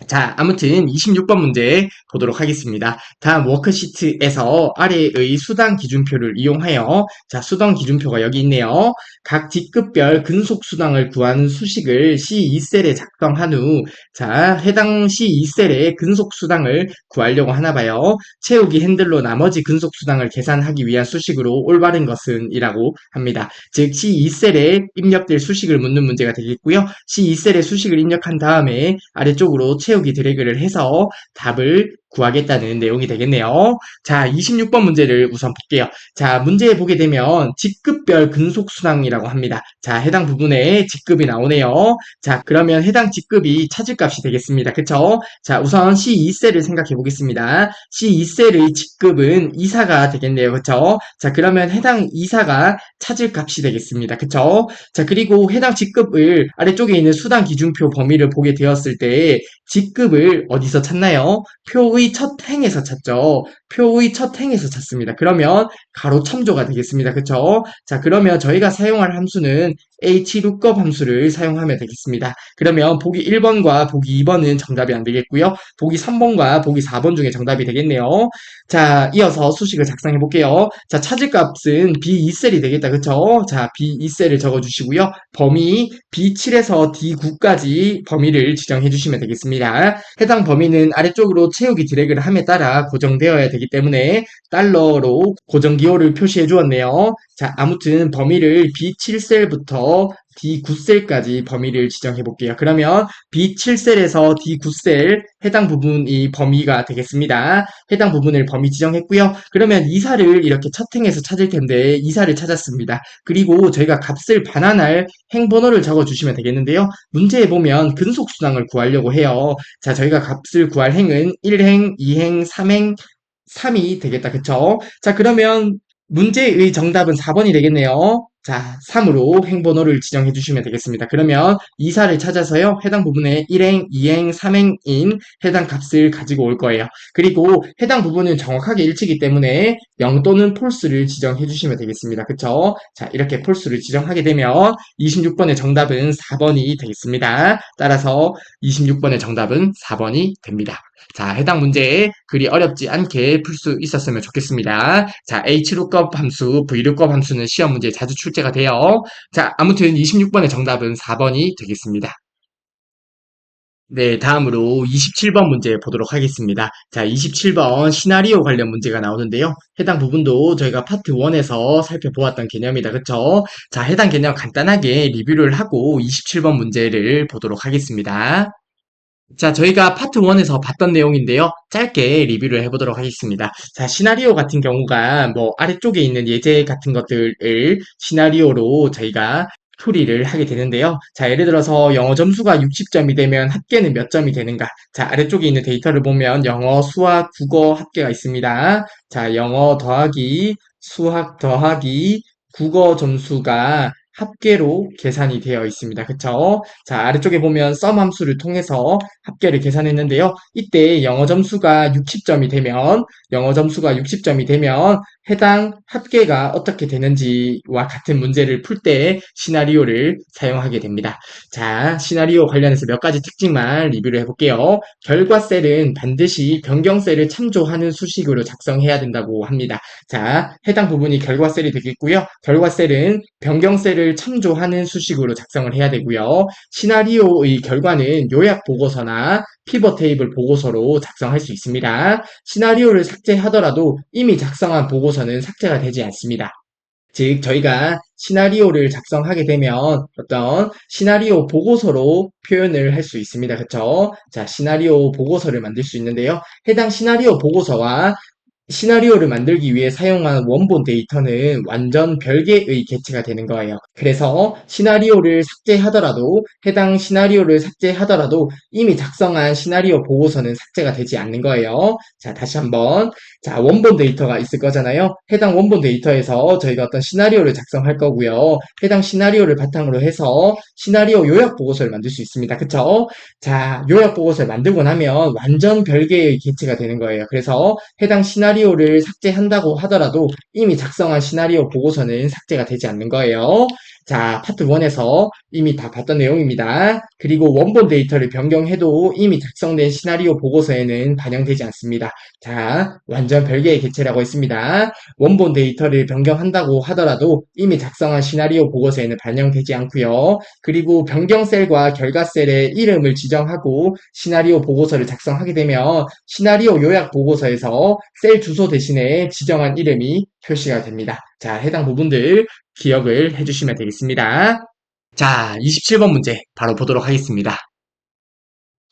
자, 아무튼 26번 문제 보도록 하겠습니다. 다음 워크시트에서 아래의 수당 기준표를 이용하여 자, 수당 기준표가 여기 있네요. 각 직급별 근속 수당을 구하는 수식을 C2셀에 작성한 후 자, 해당 C2셀의 근속 수당을 구하려고 하나 봐요. 채우기 핸들로 나머지 근속 수당을 계산하기 위한 수식으로 올바른 것은 이라고 합니다. 즉 C2셀에 입력될 수식을 묻는 문제가 되겠고요. C2셀에 수식을 입력한 다음에 아래쪽으로 채우기 드래그를 해서 답을 구하겠다는 내용이 되겠네요. 자, 26번 문제를 우선 볼게요. 자, 문제에 보게 되면 직급별 근속수당이라고 합니다. 자, 해당 부분에 직급이 나오네요. 자, 그러면 해당 직급이 찾을값이 되겠습니다. 그쵸? 자, 우선 C2셀을 생각해 보겠습니다. C2셀의 직급은 이사가 되겠네요. 그쵸? 자, 그러면 해당 이사가 찾을값이 되겠습니다. 그쵸? 자, 그리고 해당 직급을 아래쪽에 있는 수당 기준표 범위를 보게 되었을 때 직급을 어디서 찾나요? 표의 첫 행에서 찾죠. 표의 첫 행에서 찾습니다. 그러면 가로 참조가 되겠습니다. 그쵸? 자, 그러면 저희가 사용할 함수는 HLOOKUP 함수를 사용하면 되겠습니다. 그러면 보기 1번과 보기 2번은 정답이 안 되겠고요. 보기 3번과 보기 4번 중에 정답이 되겠네요. 자, 이어서 수식을 작성해 볼게요. 자, 찾을 값은 B2셀이 되겠다. 그쵸? 자, B2셀을 적어주시고요. 범위 B7에서 D9까지 범위를 지정해 주시면 되겠습니다. 해당 범위는 아래쪽으로 채우기 드래그를 함에 따라 고정되어야 되기 때문에 달러로 고정 기호를 표시해 주었네요. 자, 아무튼 범위를 B7셀부터 D9셀까지 범위를 지정해 볼게요. 그러면 B7셀에서 D9셀 해당 부분이 범위가 되겠습니다. 해당 부분을 범위 지정했고요. 그러면 이사를 이렇게 첫 행에서 찾을 텐데 이사를 찾았습니다. 그리고 저희가 값을 반환할 행 번호를 적어주시면 되겠는데요. 문제에 보면 근속수당을 구하려고 해요. 자, 저희가 값을 구할 행은 1행, 2행, 3행, 3이 되겠다. 그쵸? 자, 그러면 문제의 정답은 4번이 되겠네요. 자, 3으로 행번호를 지정해 주시면 되겠습니다. 그러면 이사를 찾아서요. 해당 부분에 1행, 2행, 3행인 해당 값을 가지고 올 거예요. 그리고 해당 부분은 정확하게 일치기 때문에 0 또는 false를 지정해 주시면 되겠습니다. 그쵸? 자, 이렇게 false를 지정하게 되면 26번의 정답은 4번이 되겠습니다. 따라서 26번의 정답은 4번이 됩니다. 자, 해당 문제에 그리 어렵지 않게 풀 수 있었으면 좋겠습니다. 자, HLOOKUP 함수, VLOOKUP 함수는 시험 문제에 자주 출제가 돼요. 자, 아무튼 26번의 정답은 4번이 되겠습니다. 네, 다음으로 27번 문제 보도록 하겠습니다. 자, 27번 시나리오 관련 문제가 나오는데요. 해당 부분도 저희가 파트 1에서 살펴보았던 개념이다. 그쵸? 자, 해당 개념 간단하게 리뷰를 하고 27번 문제를 보도록 하겠습니다. 자, 저희가 파트 1에서 봤던 내용인데요. 짧게 리뷰를 해보도록 하겠습니다. 자, 시나리오 같은 경우가 뭐 아래쪽에 있는 예제 같은 것들을 시나리오로 저희가 풀이를 하게 되는데요. 자, 예를 들어서 영어 점수가 60점이 되면 합계는 몇 점이 되는가? 자, 아래쪽에 있는 데이터를 보면 영어, 수학, 국어 합계가 있습니다. 자, 영어 더하기 수학 더하기 국어 점수가 합계로 계산이 되어 있습니다. 그쵸? 자, 아래쪽에 보면 sum 함수를 통해서 합계를 계산했는데요. 이때 영어 점수가 60점이 되면 해당 합계가 어떻게 되는지와 같은 문제를 풀 때 시나리오를 사용하게 됩니다. 자, 시나리오 관련해서 몇 가지 특징만 리뷰를 해볼게요. 결과 셀은 반드시 변경 셀을 참조하는 수식으로 작성해야 된다고 합니다. 자, 해당 부분이 결과 셀이 되겠고요. 결과 셀은 변경 셀을 참조하는 수식으로 작성을 해야 되고요. 시나리오의 결과는 요약 보고서나 피벗 테이블 보고서로 작성할 수 있습니다. 시나리오를 삭제하더라도 이미 작성한 보고서는 삭제가 되지 않습니다. 즉, 저희가 시나리오를 작성하게 되면 어떤 시나리오 보고서로 표현을 할 수 있습니다. 그쵸? 자, 시나리오 보고서를 만들 수 있는데요. 해당 시나리오 보고서와 시나리오를 만들기 위해 사용한 원본 데이터는 완전 별개의 객체가 되는 거예요. 그래서 해당 시나리오를 삭제하더라도 이미 작성한 시나리오 보고서는 삭제가 되지 않는 거예요. 자, 다시 한번. 자, 원본 데이터가 있을 거잖아요. 해당 원본 데이터에서 저희가 어떤 시나리오를 작성할 거고요. 해당 시나리오를 바탕으로 해서 시나리오 요약 보고서를 만들 수 있습니다. 그쵸? 자, 요약 보고서를 만들고 나면 완전 별개의 객체가 되는 거예요. 그래서 해당 시나리오를 삭제한다고 하더라도 이미 작성한 시나리오 보고서는 삭제가 되지 않는 거예요. 자, 파트 1에서 이미 다 봤던 내용입니다. 그리고 원본 데이터를 변경해도 이미 작성된 시나리오 보고서에는 반영되지 않습니다. 자, 완전 별개의 객체라고 했습니다. 원본 데이터를 변경한다고 하더라도 이미 작성한 시나리오 보고서에는 반영되지 않고요. 그리고 변경 셀과 결과 셀의 이름을 지정하고 시나리오 보고서를 작성하게 되면 시나리오 요약 보고서에서 셀 주소 대신에 지정한 이름이 표시가 됩니다. 자, 해당 부분들 기억을 해주시면 되겠습니다. 자, 27번 문제 바로 보도록 하겠습니다.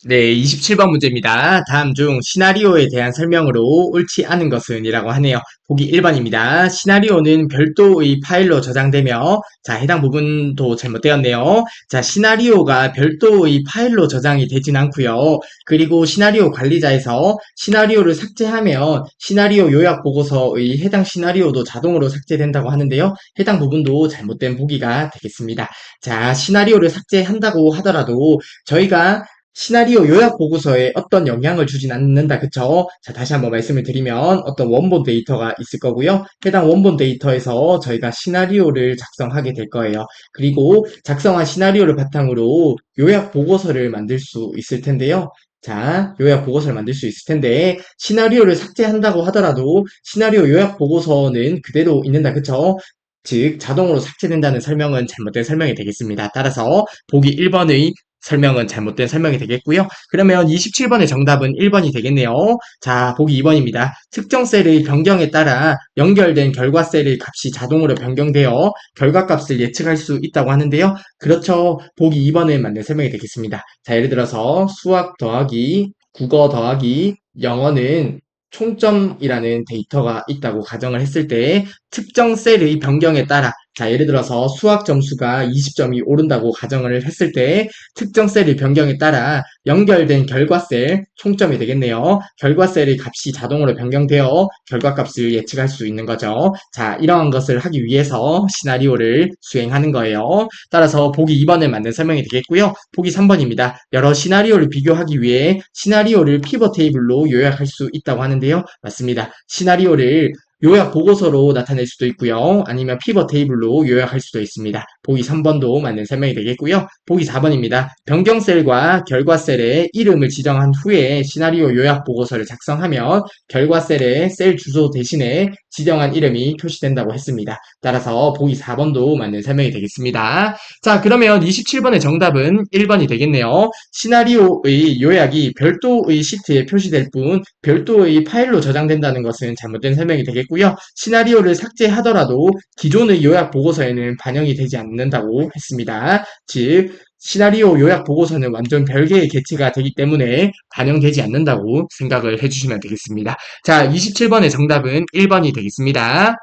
네, 27번 문제입니다. 다음 중 시나리오에 대한 설명으로 옳지 않은 것은 이라고 하네요. 보기 1번입니다. 시나리오는 별도의 파일로 저장되며, 자, 해당 부분도 잘못되었네요. 자, 시나리오가 별도의 파일로 저장이 되진 않고요. 그리고 시나리오 관리자에서 시나리오를 삭제하면 시나리오 요약 보고서의 해당 시나리오도 자동으로 삭제된다고 하는데요. 해당 부분도 잘못된 보기가 되겠습니다. 자, 시나리오를 삭제한다고 하더라도 저희가 시나리오 요약 보고서에 어떤 영향을 주진 않는다. 그쵸? 자, 다시 한번 말씀을 드리면 어떤 원본 데이터가 있을 거고요. 해당 원본 데이터에서 저희가 시나리오를 작성하게 될 거예요. 그리고 작성한 시나리오를 바탕으로 요약 보고서를 만들 수 있을 텐데요. 자, 요약 보고서를 만들 수 있을 텐데 시나리오를 삭제한다고 하더라도 시나리오 요약 보고서는 그대로 있는다. 그쵸? 즉, 자동으로 삭제된다는 설명은 잘못된 설명이 되겠습니다. 따라서 보기 1번의 설명은 잘못된 설명이 되겠고요. 그러면 27번의 정답은 1번이 되겠네요. 자, 보기 2번입니다. 특정 셀의 변경에 따라 연결된 결과 셀의 값이 자동으로 변경되어 결과값을 예측할 수 있다고 하는데요. 그렇죠. 보기 2번은 맞는 설명이 되겠습니다. 자, 예를 들어서 수학 더하기 국어 더하기 영어는 총점이라는 데이터가 있다고 가정을 했을 때 특정 셀의 변경에 따라 자, 예를 들어서 수학 점수가 20점이 오른다고 가정을 했을 때 특정 셀의 변경에 따라 연결된 결과 셀 총점이 되겠네요. 결과 셀의 값이 자동으로 변경되어 결과값을 예측할 수 있는 거죠. 자, 이러한 것을 하기 위해서 시나리오를 수행하는 거예요. 따라서 보기 2번에 맞는 설명이 되겠고요. 보기 3번입니다. 여러 시나리오를 비교하기 위해 시나리오를 피벗 테이블로 요약할 수 있다고 하는데요. 맞습니다. 시나리오를 요약 보고서로 나타낼 수도 있고요. 아니면 피벗 테이블로 요약할 수도 있습니다. 보기 3번도 맞는 설명이 되겠고요. 보기 4번입니다. 변경 셀과 결과 셀에 이름을 지정한 후에 시나리오 요약 보고서를 작성하면 결과 셀에 셀 주소 대신에 지정한 이름이 표시된다고 했습니다. 따라서 보기 4번도 맞는 설명이 되겠습니다. 자, 그러면 27번의 정답은 1번이 되겠네요. 시나리오의 요약이 별도의 시트에 표시될 뿐 별도의 파일로 저장된다는 것은 잘못된 설명이 되겠고요. 시나리오를 삭제하더라도 기존의 요약 보고서에는 반영이 되지 않는다고 했습니다. 즉, 시나리오 요약 보고서는 완전 별개의 객체가 되기 때문에 반영되지 않는다고 생각을 해주시면 되겠습니다. 자, 27번의 정답은 1번이 되겠습니다.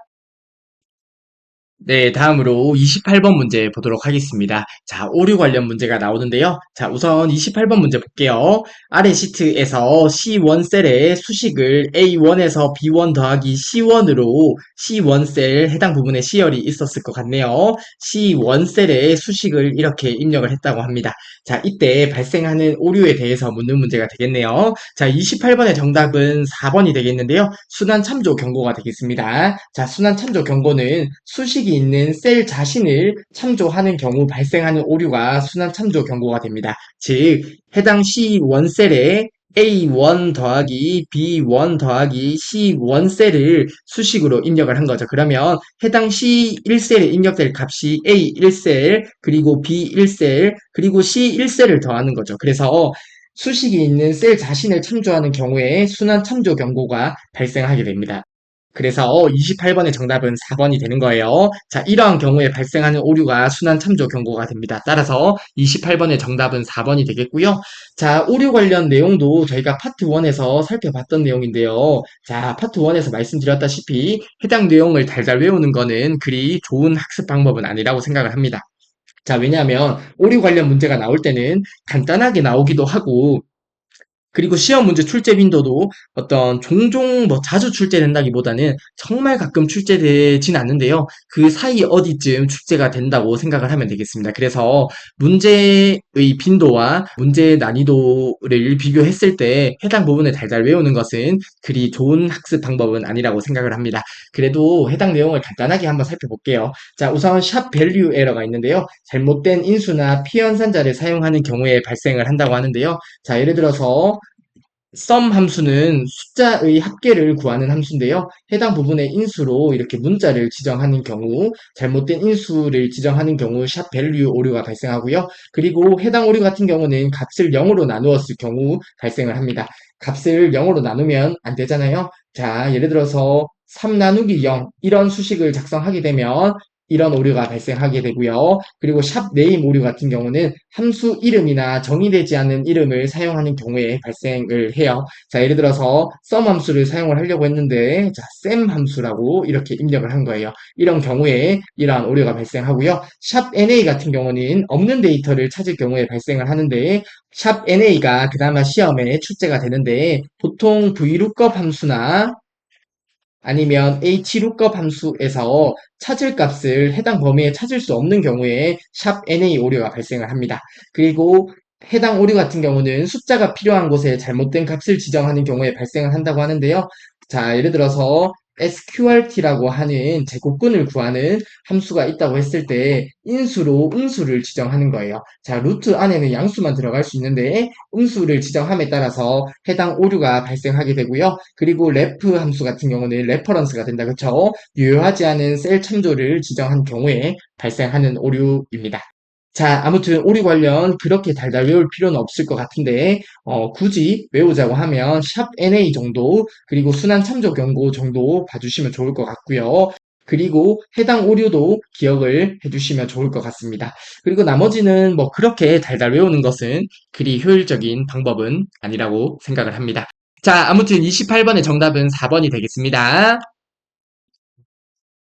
네, 다음으로 28번 문제 보도록 하겠습니다. 자, 오류 관련 문제가 나오는데요. 자, 우선 28번 문제 볼게요. 아래 시트에서 C1셀에 수식을 A1에서 B1 더하기 C1으로 C1셀 해당 부분에 시열이 있었을 것 같네요. C1셀에 수식을 이렇게 입력을 했다고 합니다. 자, 이때 발생하는 오류에 대해서 묻는 문제가 되겠네요. 자, 28번의 정답은 4번이 되겠는데요. 순환 참조 경고가 되겠습니다. 자, 순환 참조 경고는 수식이 있는 셀 자신을 참조하는 경우 발생하는 오류가 순환 참조 경고가 됩니다. 즉, 해당 C1셀에 A1 더하기 B1 더하기 C1셀을 수식으로 입력을 한 거죠. 그러면 해당 C1셀에 입력될 값이 A1셀, 그리고 B1셀, 그리고 C1셀을 더하는 거죠. 그래서 수식이 있는 셀 자신을 참조하는 경우에 순환 참조 경고가 발생하게 됩니다. 그래서 28번의 정답은 4번이 되는 거예요. 자, 이러한 경우에 발생하는 오류가 순환 참조 경고가 됩니다. 따라서 28번의 정답은 4번이 되겠고요. 자, 오류 관련 내용도 저희가 파트 1에서 살펴봤던 내용인데요. 자, 파트 1에서 말씀드렸다시피 해당 내용을 달달 외우는 거는 그리 좋은 학습 방법은 아니라고 생각을 합니다. 자, 왜냐하면 오류 관련 문제가 나올 때는 간단하게 나오기도 하고, 그리고 시험 문제 출제 빈도도 어떤 종종 뭐 자주 출제된다기보다는 정말 가끔 출제되진 않는데요. 그 사이 어디쯤 출제가 된다고 생각을 하면 되겠습니다. 그래서 문제의 빈도와 문제의 난이도를 비교했을 때 해당 부분을 달달 외우는 것은 그리 좋은 학습 방법은 아니라고 생각을 합니다. 그래도 해당 내용을 간단하게 한번 살펴볼게요. 자, 우선 샵 밸류 에러가 있는데요. 잘못된 인수나 피연산자를 사용하는 경우에 발생을 한다고 하는데요. 자, 예를 들어서 sum 함수는 숫자의 합계를 구하는 함수인데요. 해당 부분의 인수로 이렇게 문자를 지정하는 경우, 잘못된 인수를 지정하는 경우 샵 밸류 오류가 발생하고요. 그리고 해당 오류 같은 경우는 값을 0으로 나누었을 경우 발생을 합니다. 값을 0으로 나누면 안 되잖아요. 자, 예를 들어서 3 나누기 0 이런 수식을 작성하게 되면 이런 오류가 발생하게 되고요. 그리고 샵 네임 오류 같은 경우는 함수 이름이나 정의되지 않은 이름을 사용하는 경우에 발생을 해요. 자, 예를 들어서 sum 함수를 사용을 하려고 했는데 자, sem 함수라고 이렇게 입력을 한 거예요. 이런 경우에 이러한 오류가 발생하고요. 샵 na 같은 경우는 없는 데이터를 찾을 경우에 발생을 하는데 샵 na가 그나마 시험에 출제가 되는데 보통 VLOOKUP 함수나 아니면 hlookup 함수에서 찾을 값을 해당 범위에 찾을 수 없는 경우에 샵 na 오류가 발생을 합니다. 그리고 해당 오류 같은 경우는 숫자가 필요한 곳에 잘못된 값을 지정하는 경우에 발생을 한다고 하는데요. 자, 예를 들어서 sqrt라고 하는 제곱근을 구하는 함수가 있다고 했을 때 인수로 음수를 지정하는 거예요. 자, 루트 안에는 양수만 들어갈 수 있는데 음수를 지정함에 따라서 해당 오류가 발생하게 되고요. 그리고 ref 함수 같은 경우는 레퍼런스가 된다. 그쵸? 유효하지 않은 셀 참조를 지정한 경우에 발생하는 오류입니다. 자, 아무튼 오류 관련 그렇게 달달 외울 필요는 없을 것 같은데 굳이 외우자고 하면 샵 NA 정도 그리고 순환 참조 경고 정도 봐주시면 좋을 것 같고요. 그리고 해당 오류도 기억을 해주시면 좋을 것 같습니다. 그리고 나머지는 뭐 그렇게 달달 외우는 것은 그리 효율적인 방법은 아니라고 생각을 합니다. 자, 아무튼 28번의 정답은 4번이 되겠습니다.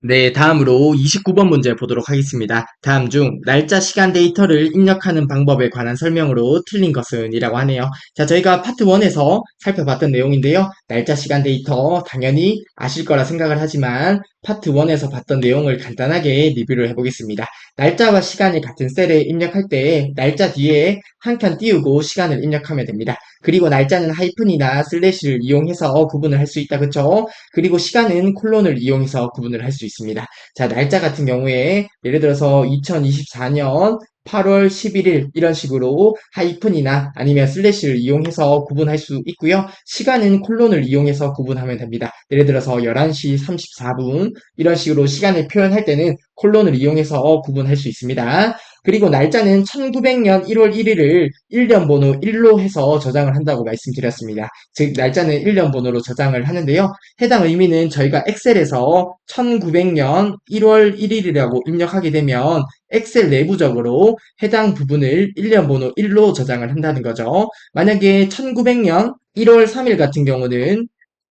네, 다음으로 29번 문제 보도록 하겠습니다. 다음 중 날짜 시간 데이터를 입력하는 방법에 관한 설명으로 틀린 것은 이라고 하네요. 자, 저희가 파트 1에서 살펴봤던 내용인데요. 날짜 시간 데이터 당연히 아실 거라 생각을 하지만 파트 1에서 봤던 내용을 간단하게 리뷰를 해보겠습니다. 날짜와 시간이 같은 셀에 입력할 때 날짜 뒤에 한 칸 띄우고 시간을 입력하면 됩니다. 그리고 날짜는 하이픈이나 슬래시를 이용해서 구분을 할 수 있다. 그쵸? 그리고 시간은 콜론을 이용해서 구분을 할 수 있습니다. 자, 날짜 같은 경우에 예를 들어서 2024년 8월 11일 이런 식으로 하이픈이나 아니면 슬래시를 이용해서 구분할 수 있고요. 시간은 콜론을 이용해서 구분하면 됩니다. 예를 들어서 11시 34분 이런 식으로 시간을 표현할 때는 콜론을 이용해서 구분할 수 있습니다. 그리고 날짜는 1900년 1월 1일을 1년 번호 1로 해서 저장을 한다고 말씀드렸습니다. 즉 날짜는 1년 번호로 저장을 하는데요. 해당 의미는 저희가 엑셀에서 1900년 1월 1일이라고 입력하게 되면 엑셀 내부적으로 해당 부분을 1년 번호 1로 저장을 한다는 거죠. 만약에 1900년 1월 3일 같은 경우는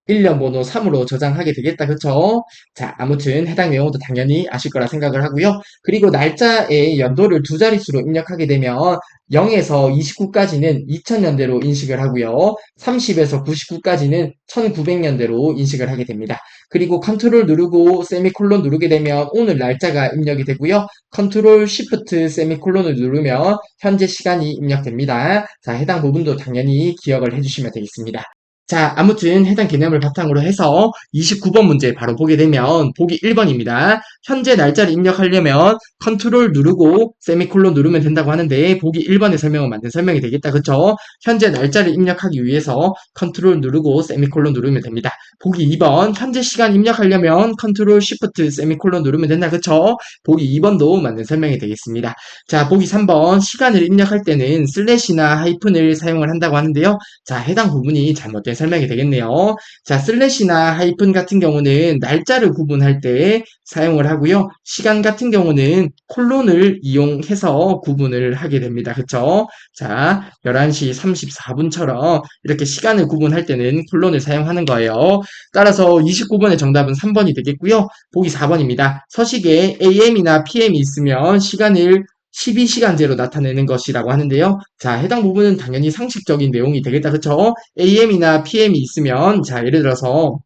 일련 번호 3으로 저장하게 되겠다. 그쵸? 자, 아무튼 해당 내용도 당연히 아실 거라 생각을 하고요. 그리고 날짜의 연도를 두 자릿수로 입력하게 되면 0에서 29까지는 2000년대로 인식을 하고요. 30에서 99까지는 1900년대로 인식을 하게 됩니다. 그리고 컨트롤 누르고 세미콜론 누르게 되면 오늘 날짜가 입력이 되고요. 컨트롤 쉬프트 세미콜론을 누르면 현재 시간이 입력됩니다. 자, 해당 부분도 당연히 기억을 해주시면 되겠습니다. 자, 아무튼 해당 개념을 바탕으로 해서 29번 문제 바로 보게 되면 보기 1번입니다. 현재 날짜를 입력하려면 컨트롤 누르고 세미콜론 누르면 된다고 하는데 보기 1번의 설명은 맞는 설명이 되겠다. 그쵸? 현재 날짜를 입력하기 위해서 컨트롤 누르고 세미콜론 누르면 됩니다. 보기 2번 현재 시간 입력하려면 컨트롤 쉬프트 세미콜론 누르면 된다. 그쵸? 보기 2번도 맞는 설명이 되겠습니다. 자, 보기 3번 시간을 입력할 때는 슬래시나 하이픈을 사용을 한다고 하는데요. 자, 해당 부분이 잘못된 설명이 되겠네요. 자, 슬래시나 하이픈 같은 경우는 날짜를 구분할 때 사용을 하고요. 시간 같은 경우는 콜론을 이용해서 구분을 하게 됩니다. 그쵸? 자, 11시 34분처럼 이렇게 시간을 구분할 때는 콜론을 사용하는 거예요. 따라서 29번의 정답은 3번이 되겠고요. 보기 4번입니다. 서식에 AM이나 PM이 있으면 시간을 12시간제로 나타내는 것이라고 하는데요. 자, 해당 부분은 당연히 상식적인 내용이 되겠다. 그쵸? AM이나 PM이 있으면, 자, 예를 들어서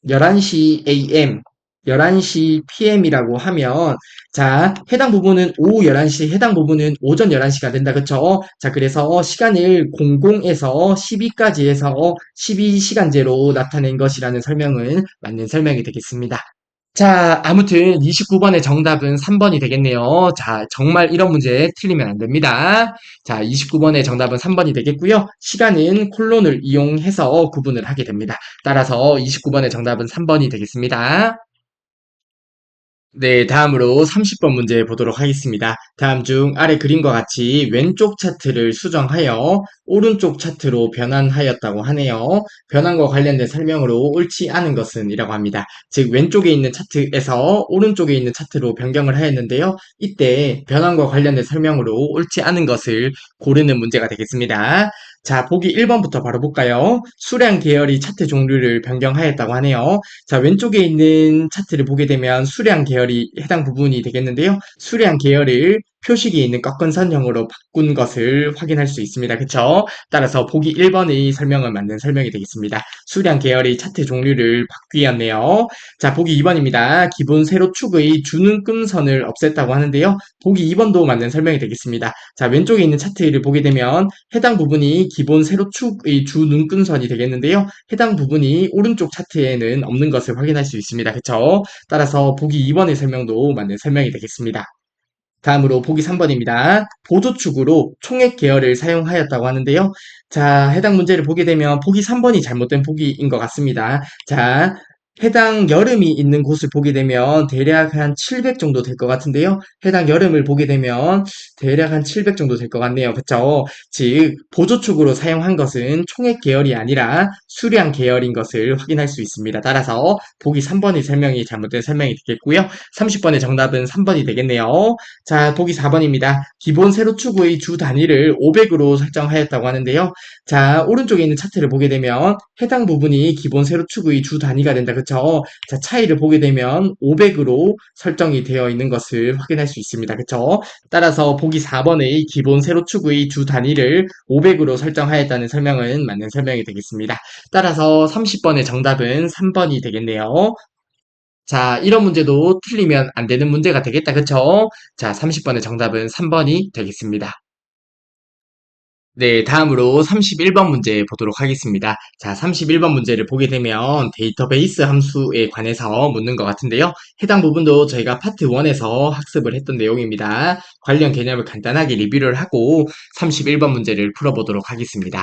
11시 AM, 11시 PM이라고 하면, 자, 해당 부분은 오후 11시, 해당 부분은 오전 11시가 된다. 그쵸? 자, 그래서 시간을 00에서 12까지 해서 12시간제로 나타낸 것이라는 설명은 맞는 설명이 되겠습니다. 자, 아무튼 29번의 정답은 3번이 되겠네요. 자, 정말 이런 문제 틀리면 안 됩니다. 자, 29번의 정답은 3번이 되겠고요. 시간은 콜론을 이용해서 구분을 하게 됩니다. 따라서 29번의 정답은 3번이 되겠습니다. 네, 다음으로 30번 문제 보도록 하겠습니다. 다음 중 아래 그림과 같이 왼쪽 차트를 수정하여 오른쪽 차트로 변환하였다고 하네요. 변환과 관련된 설명으로 옳지 않은 것은 이라고 합니다. 즉, 왼쪽에 있는 차트에서 오른쪽에 있는 차트로 변경을 하였는데요. 이때 변환과 관련된 설명으로 옳지 않은 것을 고르는 문제가 되겠습니다. 자, 보기 1번부터 바로 볼까요? 수량 계열이 차트 종류를 변경하였다고 하네요. 자, 왼쪽에 있는 차트를 보게 되면 수량 계열이 해당 부분이 되겠는데요. 수량 계열을 표식이 있는 꺾은선형으로 바꾼 것을 확인할 수 있습니다. 그쵸? 따라서 보기 1번의 설명은 맞는 설명이 되겠습니다. 수량 계열의 차트 종류를 바뀌었네요. 자, 보기 2번입니다. 기본 세로축의 주눈금선을 없앴다고 하는데요. 보기 2번도 맞는 설명이 되겠습니다. 자, 왼쪽에 있는 차트를 보게 되면 해당 부분이 기본 세로축의 주눈금선이 되겠는데요. 해당 부분이 오른쪽 차트에는 없는 것을 확인할 수 있습니다. 그쵸? 따라서 보기 2번의 설명도 맞는 설명이 되겠습니다. 다음으로 보기 3번입니다. 보조축으로 총액 계열을 사용하였다고 하는데요. 자, 해당 문제를 보게 되면 보기 3번이 잘못된 보기인 것 같습니다. 자, 해당 여름이 있는 곳을 보게 되면 대략 한 700 정도 될 것 같은데요. 해당 여름을 보게 되면 대략 한 700 정도 될 것 같네요. 그쵸? 즉, 보조축으로 사용한 것은 총액 계열이 아니라 수량 계열인 것을 확인할 수 있습니다. 따라서 보기 3번의 설명이 잘못된 설명이 되겠고요. 30번의 정답은 3번이 되겠네요. 자, 보기 4번입니다. 기본 세로축의 주 단위를 500으로 설정하였다고 하는데요. 자, 오른쪽에 있는 차트를 보게 되면 해당 부분이 기본 세로축의 주 단위가 된다. 그쵸? 자, 차이를 보게 되면 500으로 설정이 되어 있는 것을 확인할 수 있습니다. 그쵸? 따라서 보기 4번의 기본 세로축의 주 단위를 500으로 설정하였다는 설명은 맞는 설명이 되겠습니다. 따라서 30번의 정답은 3번이 되겠네요. 자, 이런 문제도 틀리면 안 되는 문제가 되겠다. 그쵸? 자, 30번의 정답은 3번이 되겠습니다. 네, 다음으로 31번 문제 보도록 하겠습니다. 자, 31번 문제를 보게 되면 데이터베이스 함수에 관해서 묻는 것 같은데요. 해당 부분도 저희가 파트 1에서 학습을 했던 내용입니다. 관련 개념을 간단하게 리뷰를 하고 31번 문제를 풀어보도록 하겠습니다.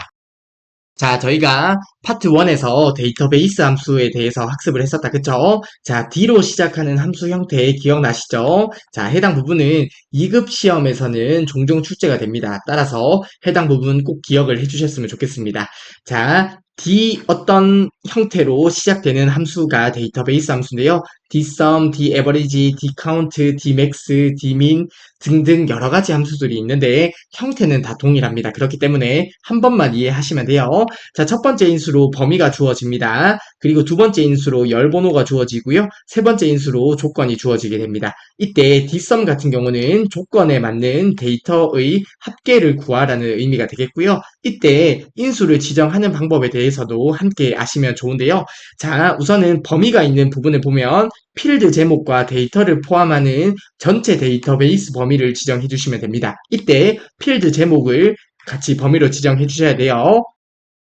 자, 저희가 파트 1에서 데이터베이스 함수에 대해서 학습을 했었다. 그쵸? 자, D로 시작하는 함수 형태 기억나시죠? 자, 해당 부분은 2급 시험에서는 종종 출제가 됩니다. 따라서 해당 부분 꼭 기억을 해주셨으면 좋겠습니다. 자, D 어떤 형태로 시작되는 함수가 데이터베이스 함수인데요. dsum, daverage, dcount, dmax, dmin 등등 여러 가지 함수들이 있는데 형태는 다 동일합니다. 그렇기 때문에 한 번만 이해하시면 돼요. 자, 첫 번째 인수로 범위가 주어집니다. 그리고 두 번째 인수로 열 번호가 주어지고요. 세 번째 인수로 조건이 주어지게 됩니다. 이때 dsum 같은 경우는 조건에 맞는 데이터의 합계를 구하라는 의미가 되겠고요. 이때 인수를 지정하는 방법에 대해서도 함께 아시면 좋은데요. 자, 우선은 범위가 있는 부분을 보면 필드 제목과 데이터를 포함하는 전체 데이터베이스 범위를 지정해 주시면 됩니다. 이때 필드 제목을 같이 범위로 지정해 주셔야 돼요.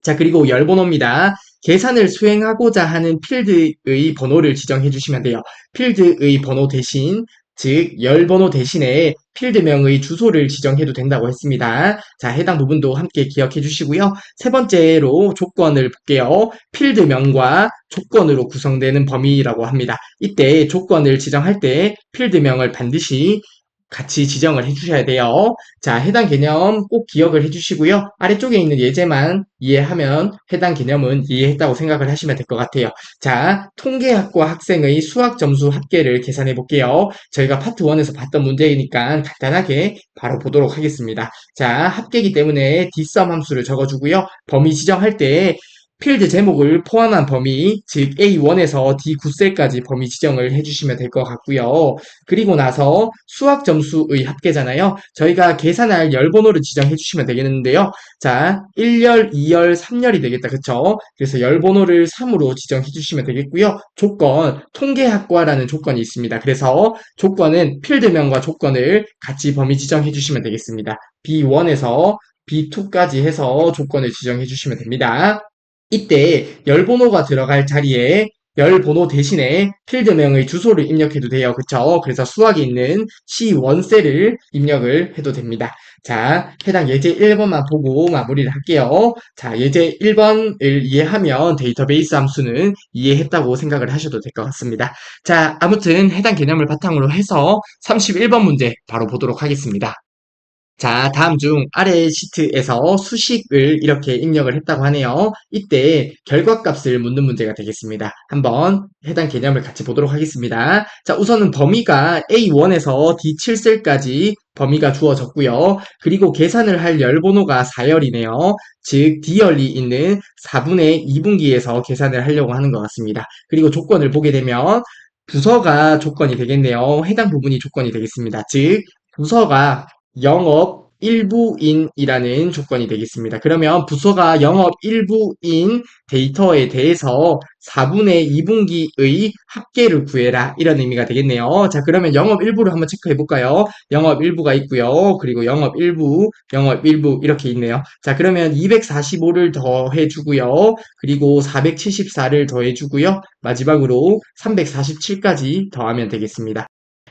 자, 그리고 열 번호입니다. 계산을 수행하고자 하는 필드의 번호를 지정해 주시면 돼요. 필드의 번호 대신, 즉, 열 번호 대신에 필드명의 주소를 지정해도 된다고 했습니다. 자, 해당 부분도 함께 기억해 주시고요. 세 번째로 조건을 볼게요. 필드명과 조건으로 구성되는 범위라고 합니다. 이때 조건을 지정할 때 필드명을 반드시 같이 지정을 해주셔야 돼요. 자, 해당 개념 꼭 기억을 해주시고요. 아래쪽에 있는 예제만 이해하면 해당 개념은 이해했다고 생각을 하시면 될 것 같아요. 자, 통계학과 학생의 수학 점수 합계를 계산해 볼게요. 저희가 파트 1에서 봤던 문제이니까 간단하게 바로 보도록 하겠습니다. 자, 합계이기 때문에 dsum 함수를 적어주고요. 범위 지정할 때 필드 제목을 포함한 범위, 즉 A1에서 D9셀까지 범위 지정을 해주시면 될 것 같고요. 그리고 나서 수학 점수의 합계잖아요. 저희가 계산할 열 번호를 지정해 주시면 되겠는데요. 자, 1열, 2열, 3열이 되겠다. 그쵸? 그래서 열 번호를 3으로 지정해 주시면 되겠고요. 조건, 통계학과라는 조건이 있습니다. 그래서 조건은 필드명과 조건을 같이 범위 지정해 주시면 되겠습니다. B1에서 B2까지 해서 조건을 지정해 주시면 됩니다. 이때 열 번호가 들어갈 자리에 열 번호 대신에 필드명의 주소를 입력해도 돼요. 그쵸? 그래서 수학에 있는 C1셀을 입력을 해도 됩니다. 자, 해당 예제 1번만 보고 마무리를 할게요. 자, 예제 1번을 이해하면 데이터베이스 함수는 이해했다고 생각을 하셔도 될 것 같습니다. 자, 아무튼 해당 개념을 바탕으로 해서 31번 문제 바로 보도록 하겠습니다. 자, 다음 중 아래 시트에서 수식을 이렇게 입력을 했다고 하네요. 이때 결과값을 묻는 문제가 되겠습니다. 한번 해당 개념을 같이 보도록 하겠습니다. 자, 우선은 범위가 A1에서 D7셀까지 범위가 주어졌고요. 그리고 계산을 할 열 번호가 4열이네요. 즉, D열이 있는 4분의 2분기에서 계산을 하려고 하는 것 같습니다. 그리고 조건을 보게 되면 부서가 조건이 되겠네요. 해당 부분이 조건이 되겠습니다. 즉, 부서가 영업 일부인이라는 조건이 되겠습니다. 그러면 부서가 영업 일부인 데이터에 대해서 4분의 2분기의 합계를 구해라 이런 의미가 되겠네요. 자, 그러면 영업 일부를 한번 체크해 볼까요? 영업 일부가 있고요. 그리고 영업 일부 이렇게 있네요. 자, 그러면 245를 더해 주고요. 그리고 474를 더해 주고요. 마지막으로 347까지 더하면 되겠습니다.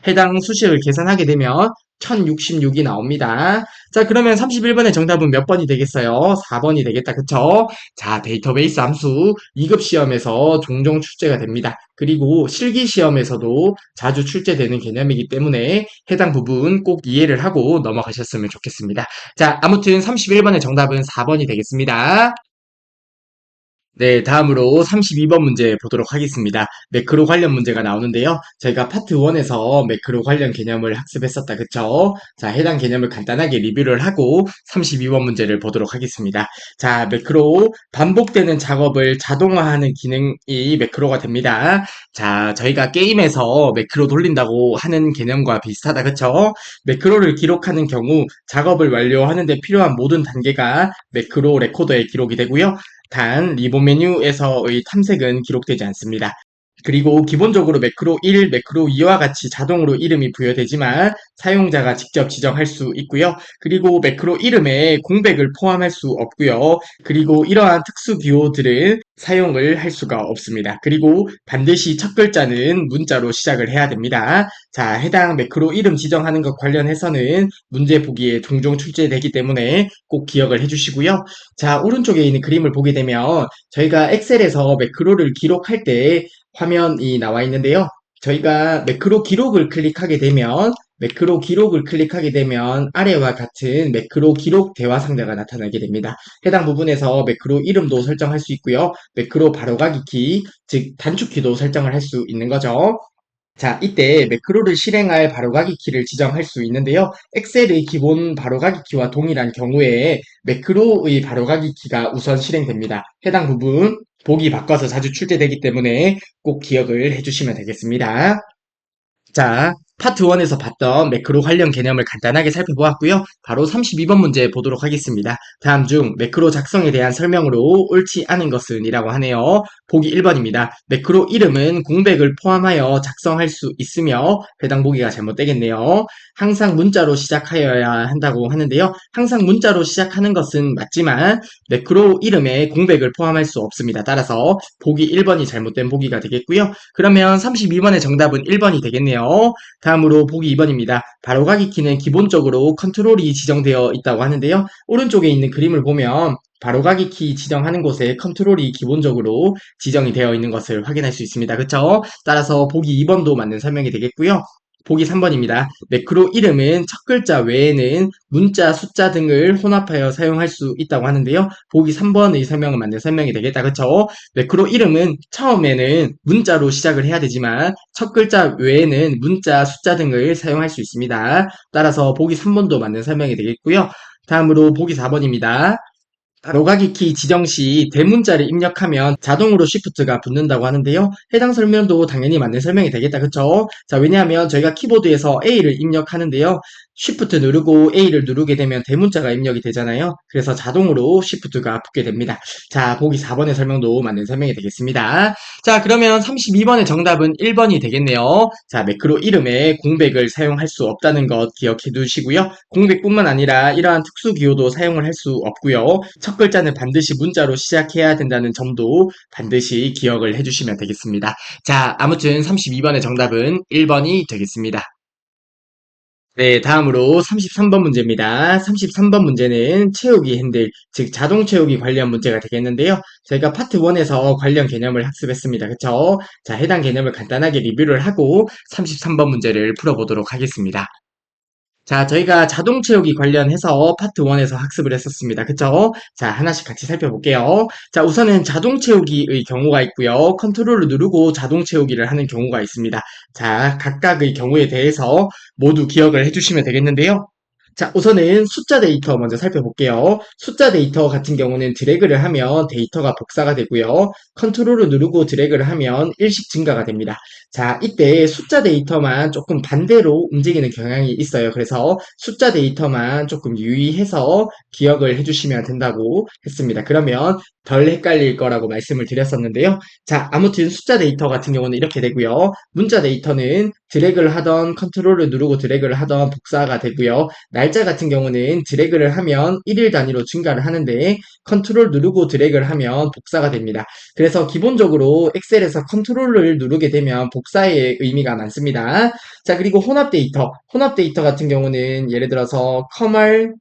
해당 수식을 계산하게 되면 1066이 나옵니다. 자, 그러면 31번의 정답은 몇 번이 되겠어요? 4번이 되겠다. 그쵸? 자, 데이터베이스 함수 2급 시험에서 종종 출제가 됩니다. 그리고 실기 시험에서도 자주 출제되는 개념이기 때문에 해당 부분 꼭 이해를 하고 넘어가셨으면 좋겠습니다. 자, 아무튼 31번의 정답은 4번이 되겠습니다. 네, 다음으로 32번 문제 보도록 하겠습니다. 매크로 관련 문제가 나오는데요. 저희가 파트 1에서 매크로 관련 개념을 학습했었다, 그쵸? 자, 해당 개념을 간단하게 리뷰를 하고 32번 문제를 보도록 하겠습니다. 자, 매크로 반복되는 작업을 자동화하는 기능이 매크로가 됩니다. 자, 저희가 게임에서 매크로 돌린다고 하는 개념과 비슷하다, 그쵸? 매크로를 기록하는 경우 작업을 완료하는 데 필요한 모든 단계가 매크로 레코더에 기록이 되고요. 단 리본 메뉴에서의 탐색은 기록되지 않습니다. 그리고 기본적으로 매크로 1, 매크로 2와 같이 자동으로 이름이 부여되지만 사용자가 직접 지정할 수 있고요. 그리고 매크로 이름에 공백을 포함할 수 없고요. 그리고 이러한 특수 기호들은 사용을 할 수가 없습니다. 그리고 반드시 첫 글자는 문자로 시작을 해야 됩니다. 자, 해당 매크로 이름 지정하는 것 관련해서는 문제 보기에 종종 출제되기 때문에 꼭 기억을 해주시고요. 자, 오른쪽에 있는 그림을 보게 되면 저희가 엑셀에서 매크로를 기록할 때 화면이 나와 있는데요. 저희가 매크로 기록을 클릭하게 되면 아래와 같은 매크로 기록 대화 상자가 나타나게 됩니다. 해당 부분에서 매크로 이름도 설정할 수 있고요. 매크로 바로가기 키, 즉 단축키도 설정을 할 수 있는 거죠. 자, 이때 매크로를 실행할 바로가기 키를 지정할 수 있는데요. 엑셀의 기본 바로가기 키와 동일한 경우에 매크로의 바로가기 키가 우선 실행됩니다. 해당 부분 보기 바꿔서 자주 출제되기 때문에 꼭 기억을 해주시면 되겠습니다. 자, 파트 1에서 봤던 매크로 관련 개념을 간단하게 살펴보았고요. 바로 32번 문제 보도록 하겠습니다. 다음 중 매크로 작성에 대한 설명으로 옳지 않은 것은 이라고 하네요. 보기 1번입니다. 매크로 이름은 공백을 포함하여 작성할 수 있으며 해당 보기가 잘못되겠네요. 항상 문자로 시작하여야 한다고 하는데요. 항상 문자로 시작하는 것은 맞지만 매크로 이름에 공백을 포함할 수 없습니다. 따라서 보기 1번이 잘못된 보기가 되겠고요. 그러면 32번의 정답은 1번이 되겠네요. 다음으로 보기 2번입니다. 바로가기 키는 기본적으로 컨트롤이 지정되어 있다고 하는데요. 오른쪽에 있는 그림을 보면 바로가기 키 지정하는 곳에 컨트롤이 기본적으로 지정이 되어 있는 것을 확인할 수 있습니다. 그쵸? 따라서 보기 2번도 맞는 설명이 되겠고요. 보기 3번입니다. 매크로 이름은 첫 글자 외에는 문자, 숫자 등을 혼합하여 사용할 수 있다고 하는데요. 보기 3번의 설명은 맞는 설명이 되겠다. 그쵸? 매크로 이름은 처음에는 문자로 시작을 해야 되지만 첫 글자 외에는 문자, 숫자 등을 사용할 수 있습니다. 따라서 보기 3번도 맞는 설명이 되겠고요. 다음으로 보기 4번입니다. 바로가기 키 지정 시 대문자를 입력하면 자동으로 쉬프트가 붙는다고 하는데요. 해당 설명도 당연히 맞는 설명이 되겠다. 그쵸? 자, 왜냐하면 저희가 키보드에서 A를 입력하는데요. 쉬프트 누르고 A를 누르게 되면 대문자가 입력이 되잖아요. 그래서 자동으로 쉬프트가 붙게 됩니다. 자, 보기 4번의 설명도 맞는 설명이 되겠습니다. 자, 그러면 32번의 정답은 1번이 되겠네요. 자, 매크로 이름에 공백을 사용할 수 없다는 것 기억해 두시고요. 공백뿐만 아니라 이러한 특수 기호도 사용을 할 수 없고요. 첫 글자는 반드시 문자로 시작해야 된다는 점도 반드시 기억을 해주시면 되겠습니다. 자, 아무튼 32번의 정답은 1번이 되겠습니다. 네, 다음으로 33번 문제입니다. 33번 문제는 채우기 핸들, 즉 자동 채우기 관련 문제가 되겠는데요. 저희가 파트 1에서 관련 개념을 학습했습니다. 그쵸? 자, 해당 개념을 간단하게 리뷰를 하고 33번 문제를 풀어보도록 하겠습니다. 자, 저희가 자동 채우기 관련해서 파트 1에서 학습을 했었습니다. 그쵸? 자, 하나씩 같이 살펴볼게요. 자, 우선은 자동 채우기의 경우가 있고요. 컨트롤을 누르고 자동 채우기를 하는 경우가 있습니다. 자, 각각의 경우에 대해서 모두 기억을 해주시면 되겠는데요. 자, 우선은 숫자 데이터 먼저 살펴볼게요. 숫자 데이터 같은 경우는 드래그를 하면 데이터가 복사가 되고요. 컨트롤을 누르고 드래그를 하면 일씩 증가가 됩니다. 자, 이때 숫자 데이터만 조금 반대로 움직이는 경향이 있어요. 그래서 숫자 데이터만 조금 유의해서 기억을 해주시면 된다고 했습니다. 그러면 덜 헷갈릴 거라고 말씀을 드렸었는데요. 자, 아무튼 숫자 데이터 같은 경우는 이렇게 되고요. 문자 데이터는 드래그를 하던 컨트롤을 누르고 드래그를 하던 복사가 되고요. 날짜 같은 경우는 드래그를 하면 1일 단위로 증가를 하는데 컨트롤 누르고 드래그를 하면 복사가 됩니다. 그래서 기본적으로 엑셀에서 컨트롤을 누르게 되면 복사의 의미가 많습니다. 자, 그리고 혼합 데이터 같은 경우는 예를 들어서 컴알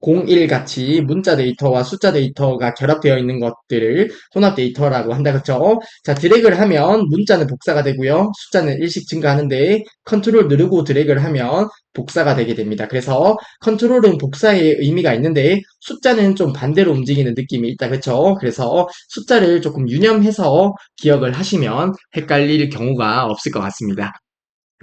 01 같이 문자 데이터와 숫자 데이터가 결합되어 있는 것들을 혼합 데이터라고 한다. 그쵸? 자, 드래그를 하면 문자는 복사가 되고요. 숫자는 일씩 증가하는데 컨트롤 누르고 드래그를 하면 복사가 되게 됩니다. 그래서 컨트롤은 복사의 의미가 있는데 숫자는 좀 반대로 움직이는 느낌이 있다. 그쵸? 그래서 숫자를 조금 유념해서 기억을 하시면 헷갈릴 경우가 없을 것 같습니다.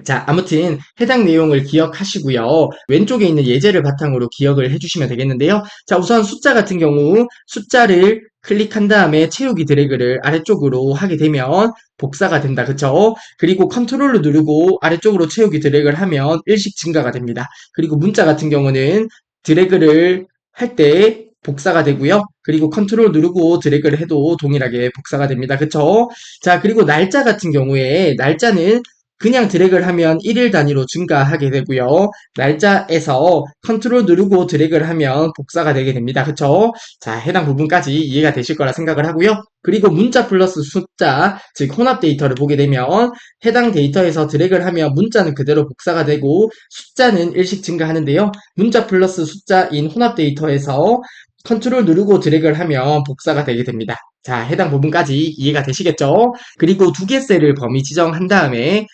자, 아무튼 해당 내용을 기억하시고요. 왼쪽에 있는 예제를 바탕으로 기억을 해주시면 되겠는데요. 자, 우선 숫자 같은 경우 숫자를 클릭한 다음에 채우기 드래그를 아래쪽으로 하게 되면 복사가 된다. 그쵸? 그리고 컨트롤을 누르고 아래쪽으로 채우기 드래그를 하면 일씩 증가가 됩니다. 그리고 문자 같은 경우는 드래그를 할 때 복사가 되고요. 그리고 컨트롤 누르고 드래그를 해도 동일하게 복사가 됩니다. 그쵸? 자, 그리고 날짜 같은 경우에 날짜는 그냥 드래그를 하면 1일 단위로 증가하게 되고요. 날짜에서 컨트롤 누르고 드래그를 하면 복사가 되게 됩니다. 그쵸? 자, 해당 부분까지 이해가 되실 거라 생각을 하고요. 그리고 문자 플러스 숫자, 즉 혼합 데이터를 보게 되면 해당 데이터에서 드래그를 하면 문자는 그대로 복사가 되고 숫자는 일씩 증가하는데요. 문자 플러스 숫자인 혼합 데이터에서 컨트롤 누르고 드래그를 하면 복사가 되게 됩니다. 자, 해당 부분까지 이해가 되시겠죠? 그리고 두 개 셀을 범위 지정한 다음에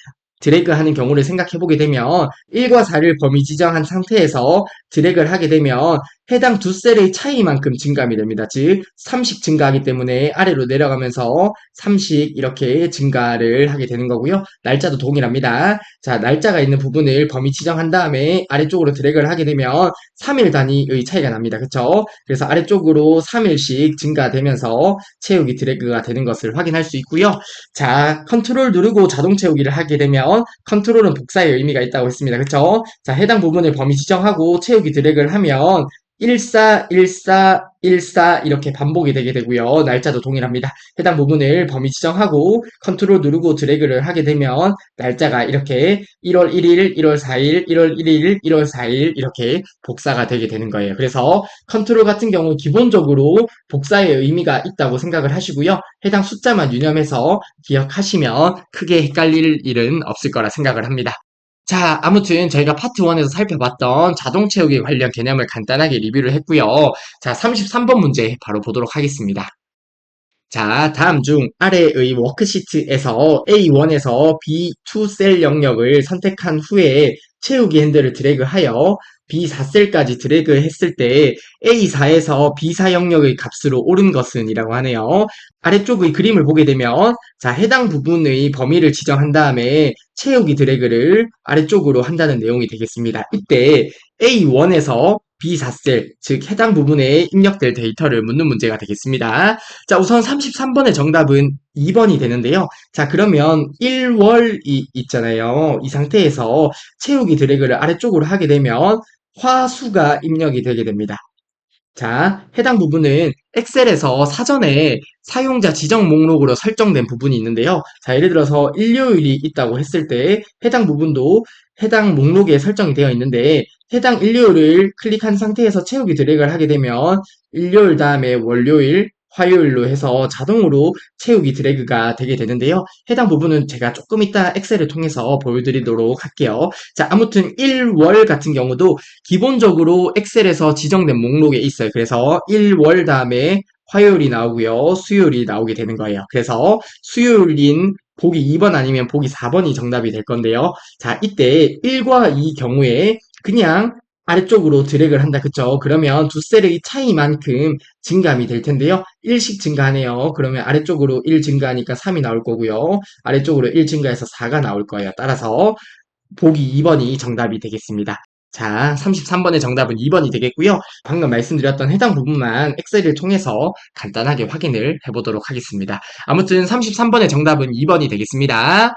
드래그하는 경우를 생각해 보게 되면 1과 4를 범위 지정한 상태에서 드래그를 하게 되면 해당 두 셀의 차이만큼 증감이 됩니다. 즉 30 증가하기 때문에 아래로 내려가면서 30 이렇게 증가를 하게 되는 거고요. 날짜도 동일합니다. 자, 날짜가 있는 부분을 범위 지정한 다음에 아래쪽으로 드래그를 하게 되면 3일 단위의 차이가 납니다. 그쵸? 그래서 아래쪽으로 3일씩 증가되면서 채우기 드래그가 되는 것을 확인할 수 있고요. 자, 컨트롤 누르고 자동 채우기를 하게 되면 컨트롤은 복사의 의미가 있다고 했습니다. 그쵸? 자, 해당 부분을 범위 지정하고 채우기 드래그를 하면 14, 14, 14 이렇게 반복이 되게 되고요. 날짜도 동일합니다. 해당 부분을 범위 지정하고 컨트롤 누르고 드래그를 하게 되면 날짜가 이렇게 1월 1일, 1월 4일, 1월 1일, 1월 4일 이렇게 복사가 되게 되는 거예요. 그래서 컨트롤 같은 경우 기본적으로 복사의 의미가 있다고 생각을 하시고요. 해당 숫자만 유념해서 기억하시면 크게 헷갈릴 일은 없을 거라 생각을 합니다. 자, 아무튼 저희가 파트 1에서 살펴봤던 자동 채우기 관련 개념을 간단하게 리뷰를 했고요. 자, 33번 문제 바로 보도록 하겠습니다. 자, 다음 중 아래의 워크시트에서 A1에서 B2 셀 영역을 선택한 후에 채우기 핸들을 드래그하여 B4셀까지 드래그 했을 때 A4에서 B4 영역의 값으로 옳은 것은 이라고 하네요. 아래쪽의 그림을 보게 되면 자, 해당 부분의 범위를 지정한 다음에 채우기 드래그를 아래쪽으로 한다는 내용이 되겠습니다. 이때 A1에서 B4셀, 즉 해당 부분에 입력될 데이터를 묻는 문제가 되겠습니다. 자, 우선 33번의 정답은 2번이 되는데요. 자, 그러면 1월이 있잖아요. 이 상태에서 채우기 드래그를 아래쪽으로 하게 되면 화수가 입력이 되게 됩니다. 자, 해당 부분은 엑셀에서 사전에 사용자 지정 목록으로 설정된 부분이 있는데요. 자, 예를 들어서 일요일이 있다고 했을 때 해당 부분도 해당 목록에 설정이 되어 있는데 해당 일요일을 클릭한 상태에서 채우기 드래그를 하게 되면 일요일 다음에 월요일, 화요일로 해서 자동으로 채우기 드래그가 되게 되는데요. 해당 부분은 제가 조금 이따 엑셀을 통해서 보여드리도록 할게요. 자, 아무튼 1월 같은 경우도 기본적으로 엑셀에서 지정된 목록에 있어요. 그래서 1월 다음에 화요일이 나오고요. 수요일이 나오게 되는 거예요. 그래서 수요일인 보기 2번 아니면 보기 4번이 정답이 될 건데요. 자, 이때 1과 2 경우에 그냥 아래쪽으로 드래그를 한다. 그쵸? 그러면 두 셀의 차이만큼 증감이 될 텐데요. 1씩 증가하네요. 그러면 아래쪽으로 1 증가하니까 3이 나올 거고요. 아래쪽으로 1 증가해서 4가 나올 거예요. 따라서 보기 2번이 정답이 되겠습니다. 자, 33번의 정답은 2번이 되겠고요. 방금 말씀드렸던 해당 부분만 엑셀을 통해서 간단하게 확인을 해보도록 하겠습니다. 아무튼 33번의 정답은 2번이 되겠습니다.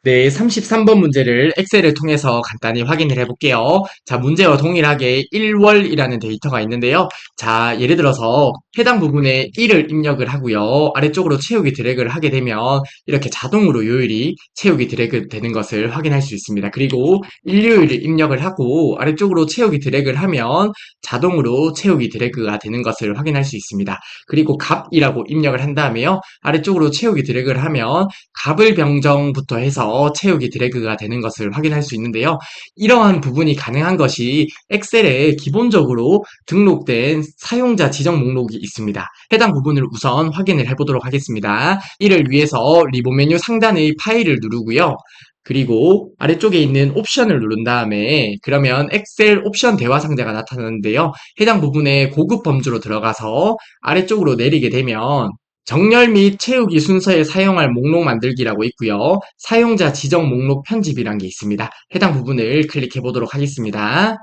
네, 33번 문제를 엑셀을 통해서 간단히 확인을 해볼게요. 자, 문제와 동일하게 1월이라는 데이터가 있는데요. 자, 예를 들어서 해당 부분에 1을 입력을 하고요. 아래쪽으로 채우기 드래그를 하게 되면 이렇게 자동으로 요일이 채우기 드래그 되는 것을 확인할 수 있습니다. 그리고 일요일을 입력을 하고 아래쪽으로 채우기 드래그를 하면 자동으로 채우기 드래그가 되는 것을 확인할 수 있습니다. 그리고 값이라고 입력을 한 다음에요. 아래쪽으로 채우기 드래그를 하면 값을 병정부터 해서 채우기 드래그가 되는 것을 확인할 수 있는데요. 이러한 부분이 가능한 것이 엑셀에 기본적으로 등록된 사용자 지정 목록이 있습니다. 해당 부분을 우선 확인을 해보도록 하겠습니다. 이를 위해서 리본 메뉴 상단의 파일을 누르고요. 그리고 아래쪽에 있는 옵션을 누른 다음에 그러면 엑셀 옵션 대화 상자가 나타나는데요. 해당 부분에 고급 범주로 들어가서 아래쪽으로 내리게 되면 정렬 및 채우기 순서에 사용할 목록 만들기라고 있고요. 사용자 지정 목록 편집이란 게 있습니다. 해당 부분을 클릭해 보도록 하겠습니다.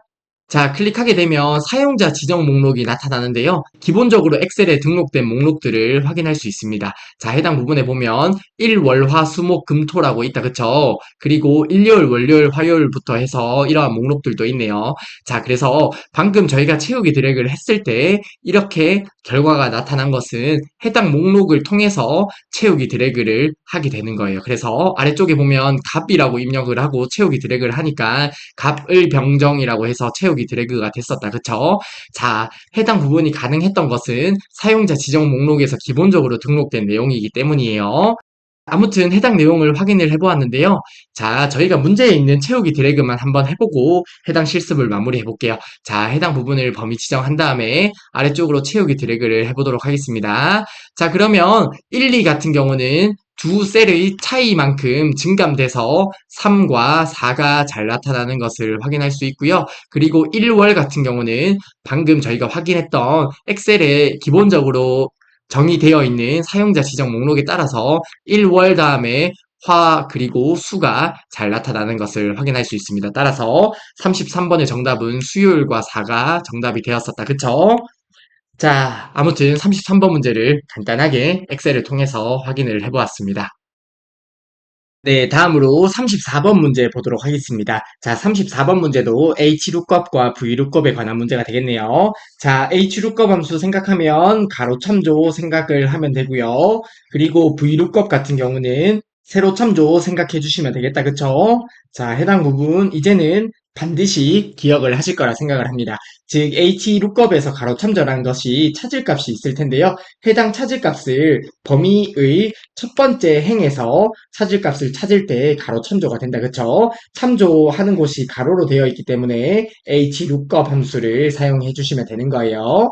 자, 클릭하게 되면 사용자 지정 목록이 나타나는데요. 기본적으로 엑셀에 등록된 목록들을 확인할 수 있습니다. 자, 해당 부분에 보면 일, 월, 화, 수, 목, 금, 토라고 있다. 그쵸? 그리고 일요일, 월요일, 화요일부터 해서 이러한 목록들도 있네요. 자, 그래서 방금 저희가 채우기 드래그를 했을 때 이렇게 결과가 나타난 것은 해당 목록을 통해서 채우기 드래그를 하게 되는 거예요. 그래서 아래쪽에 보면 값이라고 입력을 하고 채우기 드래그를 하니까 값을 병정이라고 해서 채우기 드래그가 됐었다. 그쵸? 자, 해당 부분이 가능했던 것은 사용자 지정 목록에서 기본적으로 등록된 내용이기 때문이에요. 아무튼 해당 내용을 확인을 해보았는데요. 자, 저희가 문제에 있는 채우기 드래그만 한번 해보고 해당 실습을 마무리해 볼게요. 자, 해당 부분을 범위 지정한 다음에 아래쪽으로 채우기 드래그를 해보도록 하겠습니다. 자, 그러면 1, 2 같은 경우는 두 셀의 차이만큼 증감돼서 3과 4가 잘 나타나는 것을 확인할 수 있고요. 그리고 1월 같은 경우는 방금 저희가 확인했던 엑셀에 기본적으로 정의되어 있는 사용자 지정 목록에 따라서 1월 다음에 화 그리고 수가 잘 나타나는 것을 확인할 수 있습니다. 따라서 33번의 정답은 수요일과 4가 정답이 되었었다. 그쵸? 자, 아무튼 33번 문제를 간단하게 엑셀을 통해서 확인을 해보았습니다. 네, 다음으로 34번 문제 보도록 하겠습니다. 자, 34번 문제도 HLOOKUP과 VLOOKUP에 관한 문제가 되겠네요. 자, HLOOKUP 함수 생각하면 가로 참조 생각을 하면 되고요. 그리고 VLOOKUP 같은 경우는 세로 참조 생각해 주시면 되겠다. 그쵸? 자, 해당 부분 이제는 반드시 기억을 하실 거라 생각을 합니다. 즉, HLOOKUP에서 가로 참조라는 것이 찾을 값이 있을 텐데요. 해당 찾을 값을 범위의 첫 번째 행에서 찾을 값을 찾을 때 가로 참조가 된다. 그쵸? 참조하는 곳이 가로로 되어 있기 때문에 HLOOKUP 함수를 사용해 주시면 되는 거예요.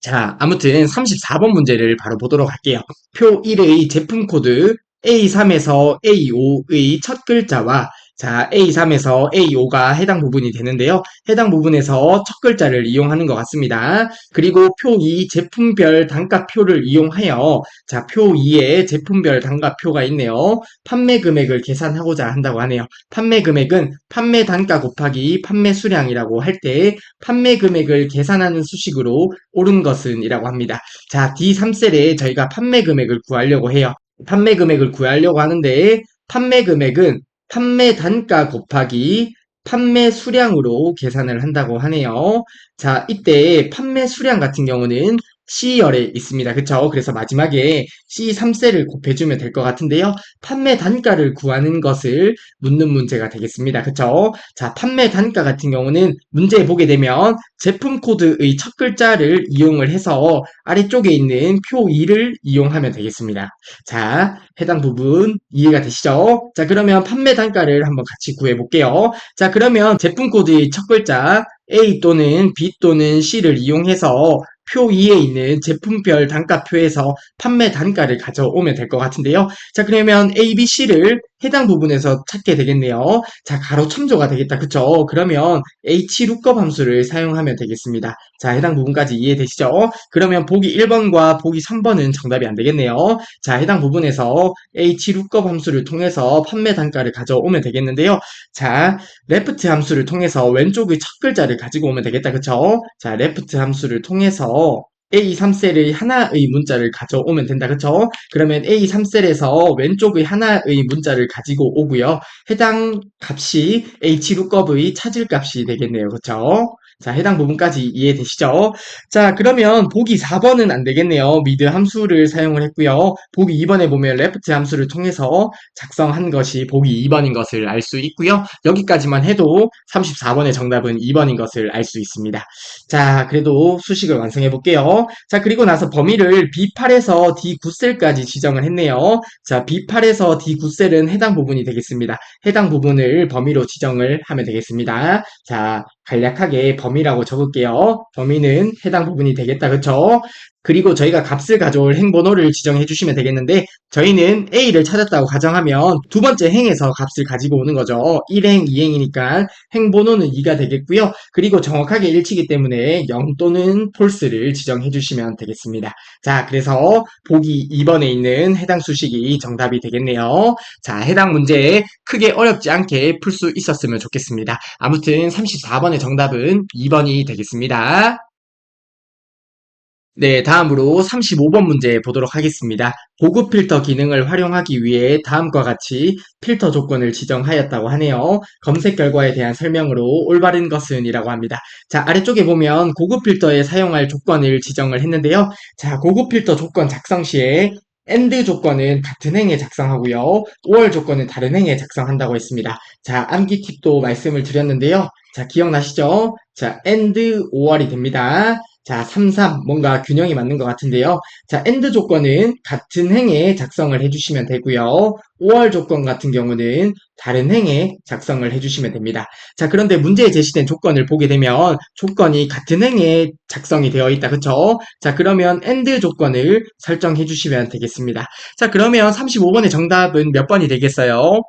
자, 아무튼 34번 문제를 바로 보도록 할게요. 표 1의 제품 코드 A3에서 A5의 첫 글자와 자, A3에서 A5가 해당 부분이 되는데요. 해당 부분에서 첫 글자를 이용하는 것 같습니다. 그리고 표 2 제품별 단가표를 이용하여 자, 표 2에 제품별 단가표가 있네요. 판매 금액을 계산하고자 한다고 하네요. 판매 금액은 판매 단가 곱하기 판매 수량이라고 할 때 판매 금액을 계산하는 수식으로 옳은 것은 이라고 합니다. 자, D3셀에 저희가 판매 금액을 구하려고 해요. 판매 금액을 구하려고 하는데 판매 금액은 판매 단가 곱하기 판매 수량으로 계산을 한다고 하네요. 자, 이때 판매 수량 같은 경우는 C열에 있습니다. 그쵸? 그래서 마지막에 C3셀을 곱해주면 될 것 같은데요. 판매 단가를 구하는 것을 묻는 문제가 되겠습니다. 그쵸? 자, 판매 단가 같은 경우는 문제에 보게 되면 제품 코드의 첫 글자를 이용을 해서 아래쪽에 있는 표 2를 이용하면 되겠습니다. 자, 해당 부분 이해가 되시죠? 자, 그러면 판매 단가를 한번 같이 구해 볼게요. 자, 그러면 제품 코드의 첫 글자 A 또는 B 또는 C를 이용해서 표 2에 있는 제품별 단가표에서 판매 단가를 가져오면 될 것 같은데요. 자, 그러면 A, B, C를 해당 부분에서 찾게 되겠네요. 자, 가로 첨조가 되겠다. 그쵸? 그러면 HLOOKUP 함수를 사용하면 되겠습니다. 자, 해당 부분까지 이해되시죠? 그러면 보기 1번과 보기 3번은 정답이 안 되겠네요. 자, 해당 부분에서 HLOOKUP 함수를 통해서 판매 단가를 가져오면 되겠는데요. 자, 레프트 함수를 통해서 왼쪽의 첫 글자를 가지고 오면 되겠다. 그쵸? 자, 레프트 함수를 통해서 A3셀의 하나의 문자를 가져오면 된다. 그쵸? 그러면 A3셀에서 왼쪽의 하나의 문자를 가지고 오고요. 해당 값이 HLOOKUP의 찾을 값이 되겠네요. 그쵸? 자, 해당 부분까지 이해되시죠? 자, 그러면 보기 4번은 안 되겠네요. 미드 함수를 사용을 했고요. 보기 2번에 보면 레프트 함수를 통해서 작성한 것이 보기 2번인 것을 알 수 있고요. 여기까지만 해도 34번의 정답은 2번인 것을 알 수 있습니다. 자, 그래도 수식을 완성해 볼게요. 자, 그리고 나서 범위를 B8에서 D9셀까지 지정을 했네요. 자, B8에서 D9셀은 해당 부분이 되겠습니다. 해당 부분을 범위로 지정을 하면 되겠습니다. 자, 간략하게 범위라고 적을게요. 범위는 해당 부분이 되겠다. 그쵸? 그리고 저희가 값을 가져올 행번호를 지정해 주시면 되겠는데 저희는 A를 찾았다고 가정하면 두 번째 행에서 값을 가지고 오는 거죠. 1행, 2행이니까 행번호는 2가 되겠고요. 그리고 정확하게 일치기 때문에 0 또는 false를 지정해 주시면 되겠습니다. 자, 그래서 보기 2번에 있는 해당 수식이 정답이 되겠네요. 자, 해당 문제 크게 어렵지 않게 풀 수 있었으면 좋겠습니다. 아무튼 34번의 정답은 2번이 되겠습니다. 네, 다음으로 35번 문제 보도록 하겠습니다. 고급 필터 기능을 활용하기 위해 다음과 같이 필터 조건을 지정하였다고 하네요. 검색 결과에 대한 설명으로 올바른 것은 이라고 합니다. 자, 아래쪽에 보면 고급 필터에 사용할 조건을 지정을 했는데요. 자, 고급 필터 조건 작성 시에 AND 조건은 같은 행에 작성하고요. OR 조건은 다른 행에 작성한다고 했습니다. 자, 암기 팁도 말씀을 드렸는데요. 자, 기억나시죠? 자, AND OR이 됩니다. 자, 3, 3 뭔가 균형이 맞는 것 같은데요. 자, AND 조건은 같은 행에 작성을 해주시면 되고요. OR 조건 같은 경우는 다른 행에 작성을 해주시면 됩니다. 자, 그런데 문제에 제시된 조건을 보게 되면 조건이 같은 행에 작성이 되어 있다. 그쵸? 자, 그러면 AND 조건을 설정해 주시면 되겠습니다. 자, 그러면 35번의 정답은 몇 번이 되겠어요?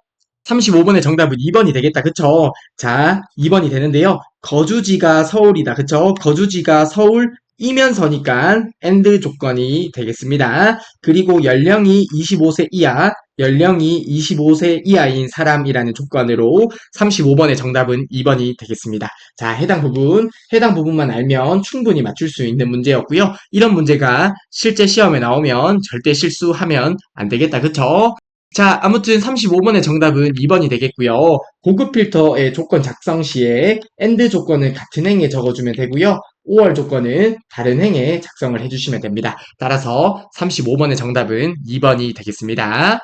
35번의 정답은 2번이 되겠다. 그쵸? 자, 2번이 되는데요. 거주지가 서울이다. 그쵸? 거주지가 서울이면서니까 AND 조건이 되겠습니다. 그리고 연령이 25세 이하, 연령이 25세 이하인 사람이라는 조건으로 35번의 정답은 2번이 되겠습니다. 자, 해당 부분만 알면 충분히 맞출 수 있는 문제였고요. 이런 문제가 실제 시험에 나오면 절대 실수하면 안 되겠다. 그쵸? 자, 아무튼 35번의 정답은 2번이 되겠고요. 고급 필터의 조건 작성 시에 AND 조건을 같은 행에 적어주면 되고요. OR 조건은 다른 행에 작성을 해주시면 됩니다. 따라서 35번의 정답은 2번이 되겠습니다.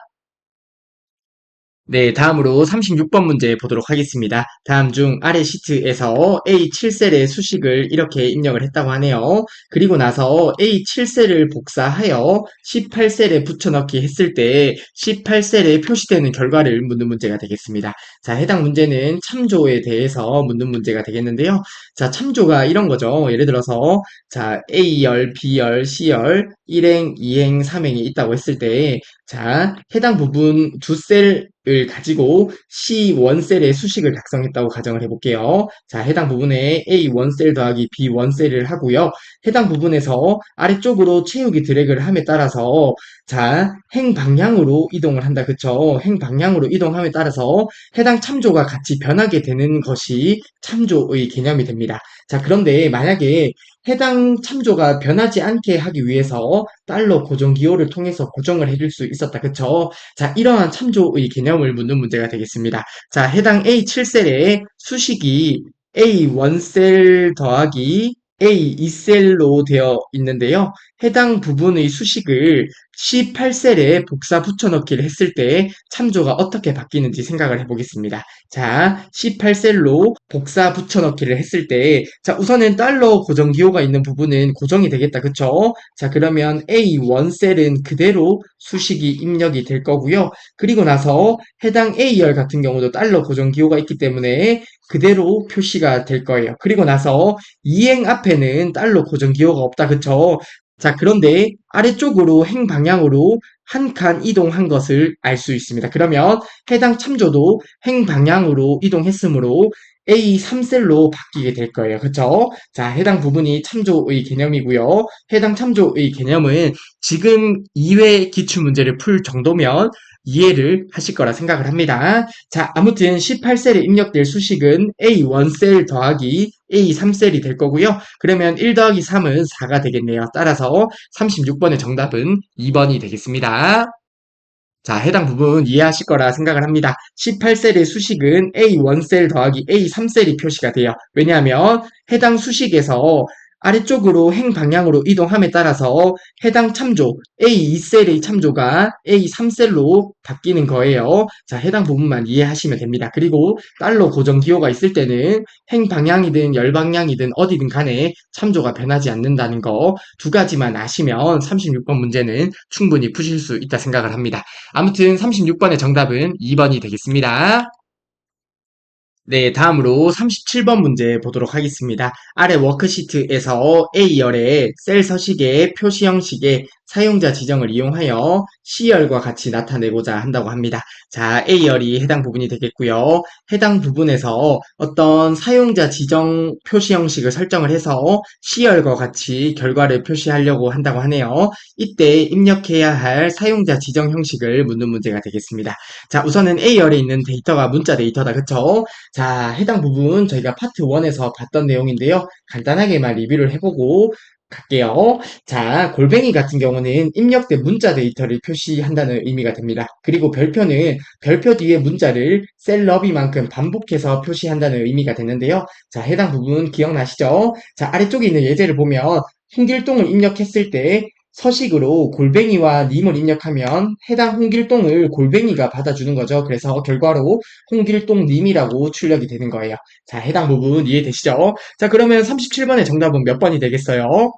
네, 다음으로 36번 문제 보도록 하겠습니다. 다음 중 아래 시트에서 A7셀의 수식을 이렇게 입력을 했다고 하네요. 그리고 나서 A7셀을 복사하여 18셀에 붙여넣기 했을 때 18셀에 표시되는 결과를 묻는 문제가 되겠습니다. 자, 해당 문제는 참조에 대해서 묻는 문제가 되겠는데요. 자, 참조가 이런 거죠. 예를 들어서 자, A열, B열, C열, 1행, 2행, 3행이 있다고 했을 때 자, 해당 부분 두 셀을 가지고 C1셀의 수식을 작성했다고 가정을 해볼게요. 자, 해당 부분에 A1셀 더하기 B1셀을 하고요. 해당 부분에서 아래쪽으로 채우기 드래그를 함에 따라서 자, 행 방향으로 이동을 한다. 그쵸? 행 방향으로 이동함에 따라서 해당 참조가 같이 변하게 되는 것이 참조의 개념이 됩니다. 자, 그런데 만약에 해당 참조가 변하지 않게 하기 위해서 달러 고정 기호를 통해서 고정을 해줄 수 있었다. 그쵸? 자, 이러한 참조의 개념을 묻는 문제가 되겠습니다. 자, 해당 A7셀에 수식이 A1셀 더하기 A2셀로 되어 있는데요. 해당 부분의 수식을 C8셀에 복사 붙여넣기를 했을 때 참조가 어떻게 바뀌는지 생각을 해보겠습니다. 자, C8셀로 복사 붙여넣기를 했을 때, 자, 우선은 달러 고정 기호가 있는 부분은 고정이 되겠다. 그쵸? 자, 그러면 A1셀은 그대로 수식이 입력이 될 거고요. 그리고 나서 해당 A열 같은 경우도 달러 고정 기호가 있기 때문에 그대로 표시가 될 거예요. 그리고 나서 이행 앞에는 달러 고정 기호가 없다. 그쵸? 자, 그런데 아래쪽으로 행 방향으로 한 칸 이동한 것을 알 수 있습니다. 그러면 해당 참조도 행 방향으로 이동했으므로 A3셀로 바뀌게 될 거예요. 그쵸? 자, 해당 부분이 참조의 개념이고요. 해당 참조의 개념은 지금 2회 기출문제를 풀 정도면 이해를 하실 거라 생각을 합니다. 자, 아무튼 18셀에 입력될 수식은 A1셀 더하기 A3셀이 될 거고요. 그러면 1 더하기 3은 4가 되겠네요. 따라서 36번의 정답은 2번이 되겠습니다. 자, 해당 부분 이해하실 거라 생각을 합니다. 18셀의 수식은 A1셀 더하기 A3셀이 표시가 돼요. 왜냐하면 해당 수식에서 아래쪽으로 행 방향으로 이동함에 따라서 해당 참조 A2셀의 참조가 A3셀로 바뀌는 거예요. 자, 해당 부분만 이해하시면 됩니다. 그리고 달러 고정 기호가 있을 때는 행 방향이든 열 방향이든 어디든 간에 참조가 변하지 않는다는 거 두 가지만 아시면 36번 문제는 충분히 푸실 수 있다 생각을 합니다. 아무튼 36번의 정답은 2번이 되겠습니다. 네, 다음으로 37번 문제 보도록 하겠습니다. 아래 워크시트에서 A열의 셀 서식의 표시 형식의 사용자 지정을 이용하여 C열과 같이 나타내고자 한다고 합니다. 자, A열이 해당 부분이 되겠고요. 해당 부분에서 어떤 사용자 지정 표시 형식을 설정을 해서 C열과 같이 결과를 표시하려고 한다고 하네요. 이때 입력해야 할 사용자 지정 형식을 묻는 문제가 되겠습니다. 자, 우선은 A열에 있는 데이터가 문자 데이터다. 그쵸? 자, 해당 부분 저희가 파트 1에서 봤던 내용인데요. 간단하게만 리뷰를 해보고 갈게요. 자, 골뱅이 같은 경우는 입력된 문자 데이터를 표시한다는 의미가 됩니다. 그리고 별표는 별표 뒤에 문자를 셀 너비만큼 반복해서 표시한다는 의미가 되는데요. 자, 해당 부분 기억나시죠? 자, 아래쪽에 있는 예제를 보면 홍길동을 입력했을 때 서식으로 골뱅이와 님을 입력하면 해당 홍길동을 골뱅이가 받아주는 거죠. 그래서 결과로 홍길동님이라고 출력이 되는 거예요. 자, 해당 부분 이해되시죠? 자, 그러면 37번의 정답은 몇 번이 되겠어요?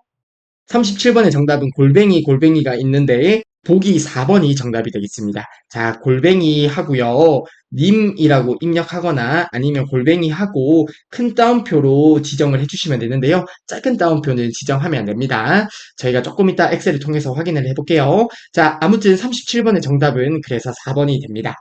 37번의 정답은 골뱅이가 있는데 보기 4번이 정답이 되겠습니다. 자, 골뱅이 하고요. 님이라고 입력하거나 아니면 골뱅이 하고 큰 따옴표로 지정을 해주시면 되는데요. 작은 따옴표는 지정하면 안 됩니다. 저희가 조금 이따 엑셀을 통해서 확인을 해볼게요. 자, 아무튼 37번의 정답은 그래서 4번이 됩니다.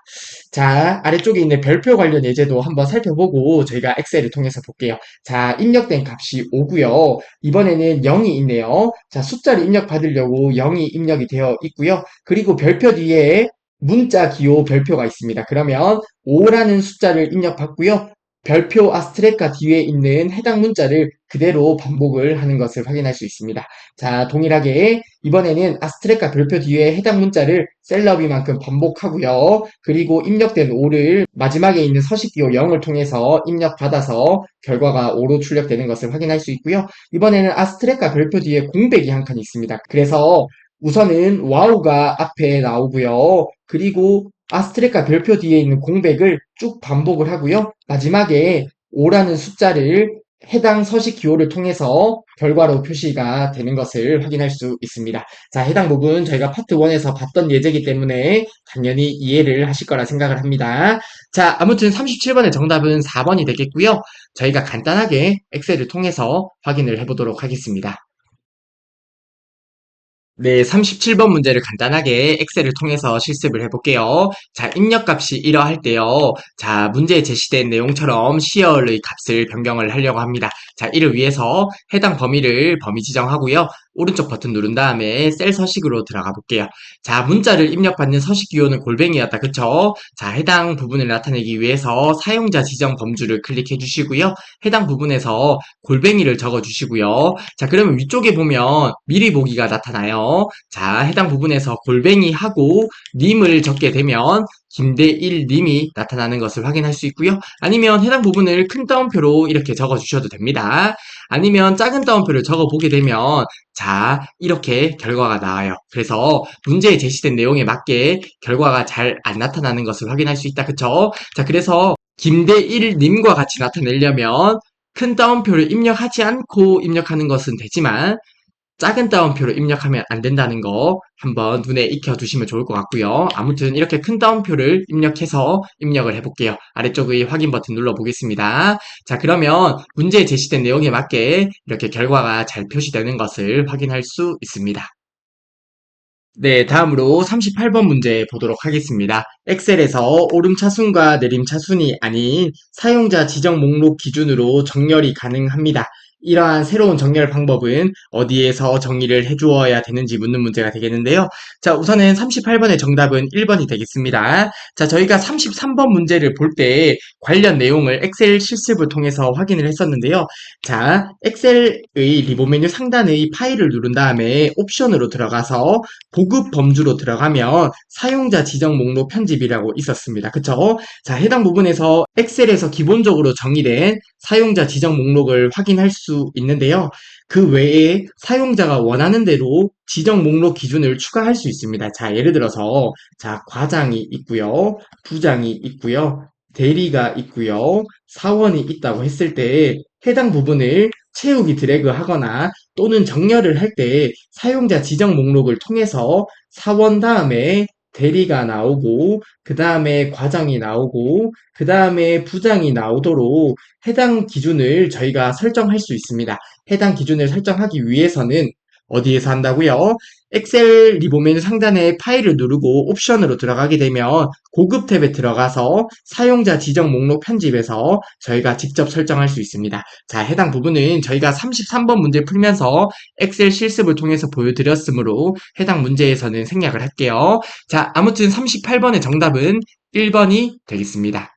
자, 아래쪽에 있는 별표 관련 예제도 한번 살펴보고 저희가 엑셀을 통해서 볼게요. 자, 입력된 값이 5고요. 이번에는 0이 있네요. 자, 숫자를 입력받으려고 0이 입력이 되어 있고요. 그리고 별표 뒤에 문자 기호 별표가 있습니다. 그러면 5라는 숫자를 입력받고요. 별표 아스트레카 뒤에 있는 해당 문자를 그대로 반복을 하는 것을 확인할 수 있습니다. 자, 동일하게 이번에는 아스트레카 별표 뒤에 해당 문자를 셀러비만큼 반복하고요. 그리고 입력된 5를 마지막에 있는 서식기호 0을 통해서 입력받아서 결과가 5로 출력되는 것을 확인할 수 있고요. 이번에는 아스트레카 별표 뒤에 공백이 한 칸 있습니다. 그래서 우선은 와우가 앞에 나오고요. 그리고 아스트레카 별표 뒤에 있는 공백을 쭉 반복을 하고요. 마지막에 5라는 숫자를 해당 서식 기호를 통해서 결과로 표시가 되는 것을 확인할 수 있습니다. 자, 해당 부분 저희가 파트 1에서 봤던 예제이기 때문에 당연히 이해를 하실 거라 생각을 합니다. 자, 아무튼 37번의 정답은 4번이 되겠고요. 저희가 간단하게 엑셀을 통해서 확인을 해보도록 하겠습니다. 네, 37번 문제를 간단하게 엑셀을 통해서 실습을 해볼게요. 자, 입력값이 이러할 때요. 자, 문제에 제시된 내용처럼 시열의 값을 변경을 하려고 합니다. 자, 이를 위해서 해당 범위 지정하고요. 오른쪽 버튼 누른 다음에 셀 서식으로 들어가 볼게요. 자, 문자를 입력받는 서식 기호는 골뱅이였다. 그쵸? 자, 해당 부분을 나타내기 위해서 사용자 지정 범주를 클릭해 주시고요. 해당 부분에서 골뱅이를 적어 주시고요. 자, 그러면 위쪽에 보면 미리 보기가 나타나요. 자, 해당 부분에서 골뱅이하고 님을 적게 되면 김대일 님이 나타나는 것을 확인할 수 있고요. 아니면 해당 부분을 큰 따옴표로 이렇게 적어 주셔도 됩니다. 아니면 작은 따옴표를 적어 보게 되면 자, 이렇게 결과가 나와요. 그래서 문제에 제시된 내용에 맞게 결과가 잘 안 나타나는 것을 확인할 수 있다. 그쵸? 자, 그래서 김대일 님과 같이 나타내려면 큰 따옴표를 입력하지 않고 입력하는 것은 되지만 작은 따옴표로 입력하면 안 된다는 거 한번 눈에 익혀두시면 좋을 것 같고요. 아무튼 이렇게 큰 따옴표를 입력해서 입력을 해볼게요. 아래쪽의 확인 버튼 눌러보겠습니다. 자, 그러면 문제에 제시된 내용에 맞게 이렇게 결과가 잘 표시되는 것을 확인할 수 있습니다. 네, 다음으로 38번 문제 보도록 하겠습니다. 엑셀에서 오름차순과 내림차순이 아닌 사용자 지정 목록 기준으로 정렬이 가능합니다. 이러한 새로운 정렬 방법은 어디에서 정의를 해주어야 되는지 묻는 문제가 되겠는데요. 자, 우선은 38번의 정답은 1번이 되겠습니다. 자, 저희가 33번 문제를 볼 때 관련 내용을 엑셀 실습을 통해서 확인을 했었는데요. 자, 엑셀의 리본 메뉴 상단의 파일을 누른 다음에 옵션으로 들어가서 보급 범주로 들어가면 사용자 지정 목록 편집이라고 있었습니다. 그쵸? 자, 해당 부분에서 엑셀에서 기본적으로 정의된 사용자 지정 목록을 확인할 수 있는데요. 그 외에 사용자가 원하는 대로 지정 목록 기준을 추가할 수 있습니다. 자, 예를 들어서 자, 과장이 있고요. 부장이 있고요. 대리가 있고요. 사원이 있다고 했을 때 해당 부분을 채우기 드래그 하거나 또는 정렬을 할 때 사용자 지정 목록을 통해서 사원 다음에 대리가 나오고 그 다음에 과장이 나오고 그 다음에 부장이 나오도록 해당 기준을 저희가 설정할 수 있습니다. 해당 기준을 설정하기 위해서는 어디에서 한다고요? 엑셀 리본 메뉴 상단에 파일을 누르고 옵션으로 들어가게 되면 고급 탭에 들어가서 사용자 지정 목록 편집에서 저희가 직접 설정할 수 있습니다. 자, 해당 부분은 저희가 33번 문제 풀면서 엑셀 실습을 통해서 보여드렸으므로 해당 문제에서는 생략을 할게요. 자, 아무튼 38번의 정답은 1번이 되겠습니다.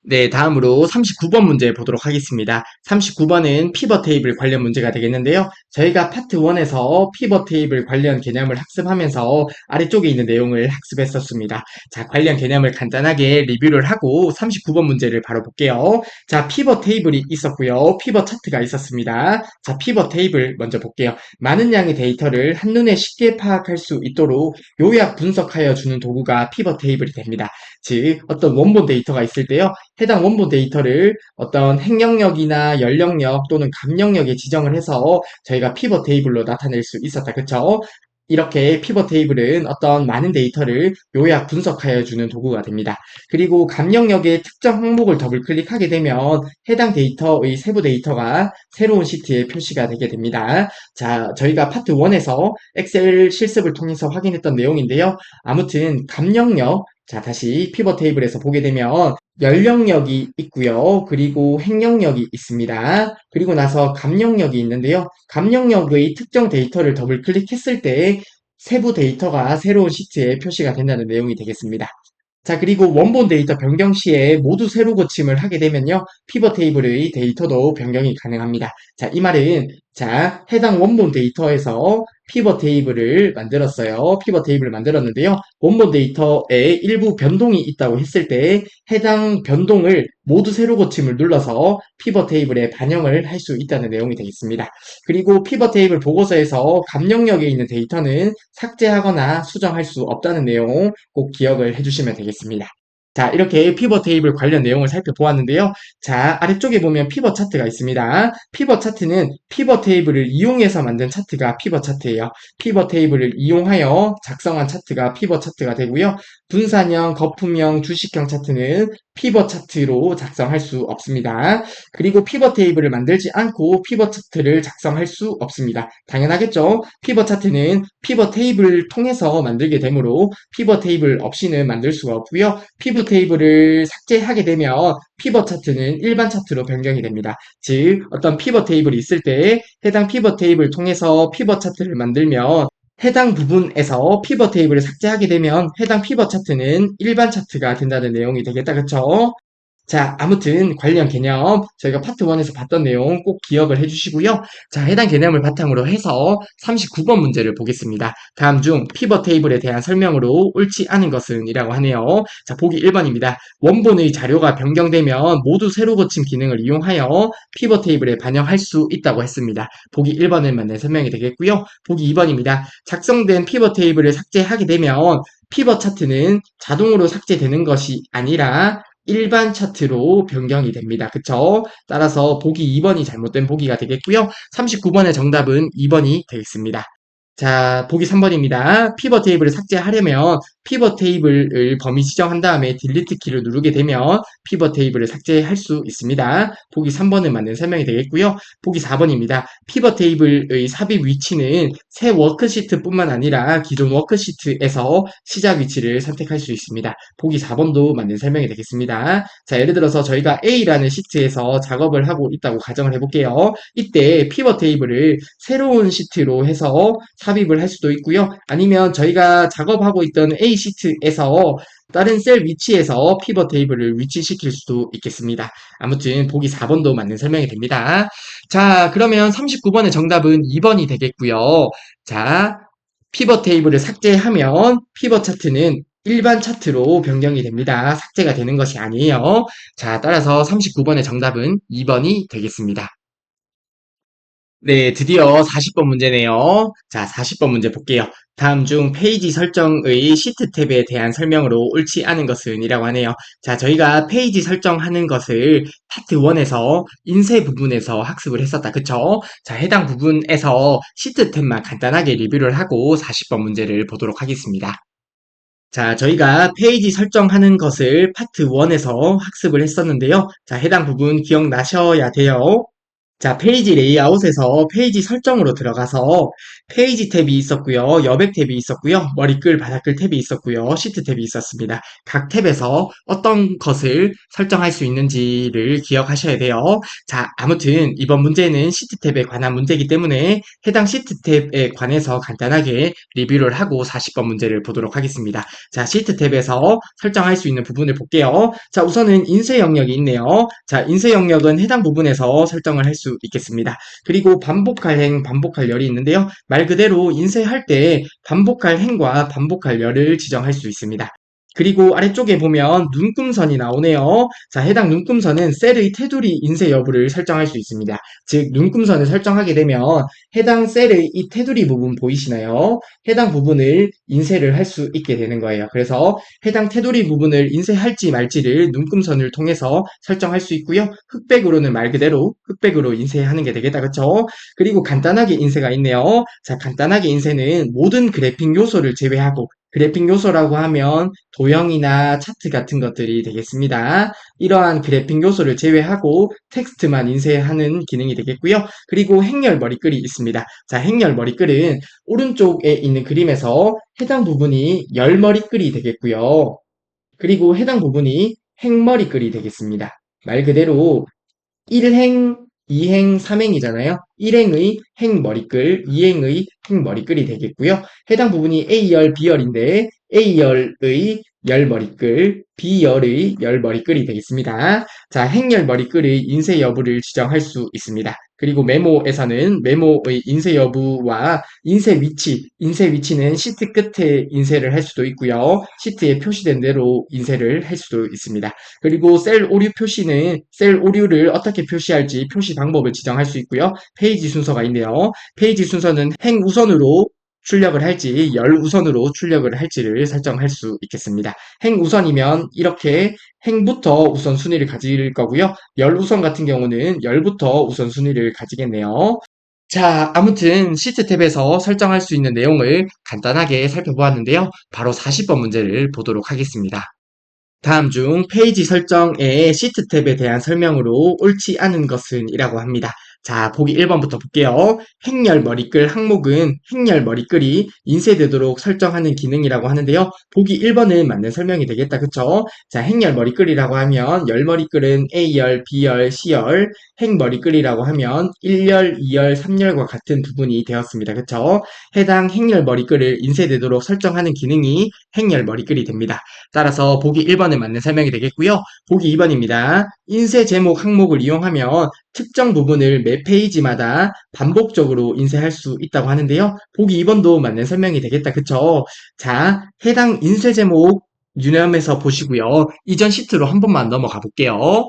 네, 다음으로 39번 문제 보도록 하겠습니다. 39번은 피벗 테이블 관련 문제가 되겠는데요. 저희가 파트 1에서 피벗 테이블 관련 개념을 학습하면서 아래쪽에 있는 내용을 학습했었습니다. 자, 관련 개념을 간단하게 리뷰를 하고 39번 문제를 바로 볼게요. 자, 피벗 테이블이 있었고요. 피벗 차트가 있었습니다. 자, 피벗 테이블 먼저 볼게요. 많은 양의 데이터를 한눈에 쉽게 파악할 수 있도록 요약 분석하여 주는 도구가 피벗 테이블이 됩니다. 즉, 어떤 원본 데이터가 있을 때요. 해당 원본 데이터를 어떤 행영역이나 연령역 또는 감영역에 지정을 해서 저희가 피벗 테이블로 나타낼 수 있었다. 그쵸? 이렇게 피벗 테이블은 어떤 많은 데이터를 요약 분석하여 주는 도구가 됩니다. 그리고 감영역의 특정 항목을 더블 클릭하게 되면 해당 데이터의 세부 데이터가 새로운 시트에 표시가 되게 됩니다. 자, 저희가 파트 1에서 엑셀 실습을 통해서 확인했던 내용인데요. 아무튼 감영역, 자, 다시 피벗 테이블에서 보게 되면 연령력이 있고요. 그리고 행령력이 있습니다. 그리고 나서 감령력이 있는데요. 감령력의 특정 데이터를 더블 클릭했을 때 세부 데이터가 새로운 시트에 표시가 된다는 내용이 되겠습니다. 자, 그리고 원본 데이터 변경 시에 모두 세로 고침을 하게 되면요. 피벗 테이블의 데이터도 변경이 가능합니다. 자, 이 말은 자, 해당 원본 데이터에서 피벗 테이블을 만들었어요. 피벗 테이블을 만들었는데요. 원본 데이터에 일부 변동이 있다고 했을 때 해당 변동을 모두 세로 고침을 눌러서 피벗 테이블에 반영을 할 수 있다는 내용이 되겠습니다. 그리고 피벗 테이블 보고서에서 감령역에 있는 데이터는 삭제하거나 수정할 수 없다는 내용 꼭 기억을 해주시면 되겠습니다. 자, 이렇게 피벗 테이블 관련 내용을 살펴보았는데요. 자, 아래쪽에 보면 피벗 차트가 있습니다. 피벗 차트는 피벗 테이블을 이용해서 만든 차트가 피벗 차트예요. 피벗 테이블을 이용하여 작성한 차트가 피벗 차트가 되고요. 분산형, 거품형, 주식형 차트는 피벗 차트로 작성할 수 없습니다. 그리고 피벗 테이블을 만들지 않고 피벗 차트를 작성할 수 없습니다. 당연하겠죠? 피벗 차트는 피벗 테이블을 통해서 만들게 되므로 피벗 테이블 없이는 만들 수가 없고요. 피벗 테이블을 삭제하게 되면 피벗 차트는 일반 차트로 변경이 됩니다. 즉, 어떤 피벗 테이블이 있을 때 해당 피벗 테이블을 통해서 피벗 차트를 만들면 해당 부분에서 피벗 테이블을 삭제하게 되면 해당 피벗 차트는 일반 차트가 된다는 내용이 되겠다. 그쵸? 자, 아무튼 관련 개념 저희가 파트 1에서 봤던 내용 꼭 기억을 해주시고요. 자, 해당 개념을 바탕으로 해서 39번 문제를 보겠습니다. 다음 중 피벗 테이블에 대한 설명으로 옳지 않은 것은 이라고 하네요. 자, 보기 1번입니다. 원본의 자료가 변경되면 모두 세로 고침 기능을 이용하여 피벗 테이블에 반영할 수 있다고 했습니다. 보기 1번을 맞는 설명이 되겠고요. 보기 2번입니다. 작성된 피벗 테이블을 삭제하게 되면 피벗 차트는 자동으로 삭제되는 것이 아니라 일반 차트로 변경이 됩니다. 그쵸? 따라서 보기 2번이 잘못된 보기가 되겠고요. 39번의 정답은 2번이 되겠습니다. 자, 보기 3번입니다. 피벗 테이블을 삭제하려면 피벗 테이블을 범위 지정한 다음에 딜리트 키를 누르게 되면 피벗 테이블을 삭제할 수 있습니다. 보기 3번은 맞는 설명이 되겠고요. 보기 4번입니다. 피벗 테이블의 삽입 위치는 새 워크시트뿐만 아니라 기존 워크시트에서 시작 위치를 선택할 수 있습니다. 보기 4번도 맞는 설명이 되겠습니다. 자, 예를 들어서 저희가 A라는 시트에서 작업을 하고 있다고 가정을 해볼게요. 이때 피벗 테이블을 새로운 시트로 해서 삽입을 할 수도 있고요. 아니면 저희가 작업하고 있던 A 시트에서 다른 셀 위치에서 피벗 테이블을 위치시킬 수도 있겠습니다. 아무튼 보기 4번도 맞는 설명이 됩니다. 자, 그러면 39번의 정답은 2번이 되겠고요. 자, 피벗 테이블을 삭제하면 피벗 차트는 일반 차트로 변경이 됩니다. 삭제가 되는 것이 아니에요. 자, 따라서 39번의 정답은 2번이 되겠습니다. 네, 드디어 40번 문제네요. 자, 40번 문제 볼게요. 다음 중 페이지 설정의 시트 탭에 대한 설명으로 옳지 않은 것은 이라고 하네요. 자, 저희가 페이지 설정하는 것을 파트 1에서 인쇄 부분에서 학습을 했었다. 그쵸? 자, 해당 부분에서 시트 탭만 간단하게 리뷰를 하고 40번 문제를 보도록 하겠습니다. 자, 저희가 페이지 설정하는 것을 파트 1에서 학습을 했었는데요. 자, 해당 부분 기억나셔야 돼요. 자, 페이지 레이아웃에서 페이지 설정으로 들어가서 페이지 탭이 있었고요. 여백 탭이 있었고요. 머리글, 바닥글 탭이 있었고요. 시트 탭이 있었습니다. 각 탭에서 어떤 것을 설정할 수 있는지를 기억하셔야 돼요. 자, 아무튼 이번 문제는 시트 탭에 관한 문제이기 때문에 해당 시트 탭에 관해서 간단하게 리뷰를 하고 40번 문제를 보도록 하겠습니다. 자, 시트 탭에서 설정할 수 있는 부분을 볼게요. 자, 우선은 인쇄 영역이 있네요. 자, 인쇄 영역은 해당 부분에서 설정을 할 수 있겠습니다. 그리고 반복할 행, 반복할 열이 있는데요. 말 그대로 인쇄할 때 반복할 행과 반복할 열을 지정할 수 있습니다. 그리고 아래쪽에 보면 눈금선이 나오네요. 자, 해당 눈금선은 셀의 테두리 인쇄 여부를 설정할 수 있습니다. 즉, 눈금선을 설정하게 되면 해당 셀의 이 테두리 부분 보이시나요? 해당 부분을 인쇄를 할 수 있게 되는 거예요. 그래서 해당 테두리 부분을 인쇄할지 말지를 눈금선을 통해서 설정할 수 있고요. 흑백으로는 말 그대로 흑백으로 인쇄하는 게 되겠다. 그쵸? 그리고 간단하게 인쇄가 있네요. 자, 간단하게 인쇄는 모든 그래픽 요소를 제외하고 그래픽 요소라고 하면 도형이나 차트 같은 것들이 되겠습니다. 이러한 그래픽 요소를 제외하고 텍스트만 인쇄하는 기능이 되겠고요. 그리고 행렬 머리글이 있습니다. 자, 행렬 머리글은 오른쪽에 있는 그림에서 해당 부분이 열 머리글이 되겠고요. 그리고 해당 부분이 행머리글이 되겠습니다. 말 그대로 1행, 2행, 3행이잖아요. 1행의 행머리글, 2행의 행머리글이 되겠고요. 해당 부분이 A열, B열인데 A열의 열머리글, B열의 열머리글이 되겠습니다. 자, 행열머리글의 인쇄 여부를 지정할 수 있습니다. 그리고 메모에서는 메모의 인쇄 여부와 인쇄 위치는 시트 끝에 인쇄를 할 수도 있고요. 시트에 표시된 대로 인쇄를 할 수도 있습니다. 그리고 셀 오류 표시는 셀 오류를 어떻게 표시할지 표시 방법을 지정할 수 있고요. 페이지 순서가 있네요. 페이지 순서는 행 우선으로 출력을 할지 열 우선으로 출력을 할지를 설정할 수 있겠습니다. 행 우선이면 이렇게 행부터 우선순위를 가질 거고요. 열 우선 같은 경우는 열부터 우선순위를 가지겠네요. 자, 아무튼 시트 탭에서 설정할 수 있는 내용을 간단하게 살펴보았는데요. 바로 40번 문제를 보도록 하겠습니다. 다음 중 페이지 설정의 시트 탭에 대한 설명으로 옳지 않은 것은 이라고 합니다. 자, 보기 1번부터 볼게요. 행렬 머리글 항목은 행렬 머리글이 인쇄되도록 설정하는 기능이라고 하는데요. 보기 1번은 맞는 설명이 되겠다. 그쵸? 자, 행렬 머리글이라고 하면 열 머리글은 A열, B열, C열, 행 머리글이라고 하면 1열, 2열, 3열과 같은 부분이 되었습니다. 그쵸? 해당 행렬 머리글을 인쇄되도록 설정하는 기능이 행렬 머리글이 됩니다. 따라서 보기 1번은 맞는 설명이 되겠고요. 보기 2번입니다. 인쇄 제목 항목을 이용하면 특정 부분을 매 페이지마다 반복적으로 인쇄할 수 있다고 하는데요. 보기 2번도 맞는 설명이 되겠다. 그쵸? 자, 해당 인쇄 제목 유념해서 보시고요. 이전 시트로 한 번만 넘어가 볼게요.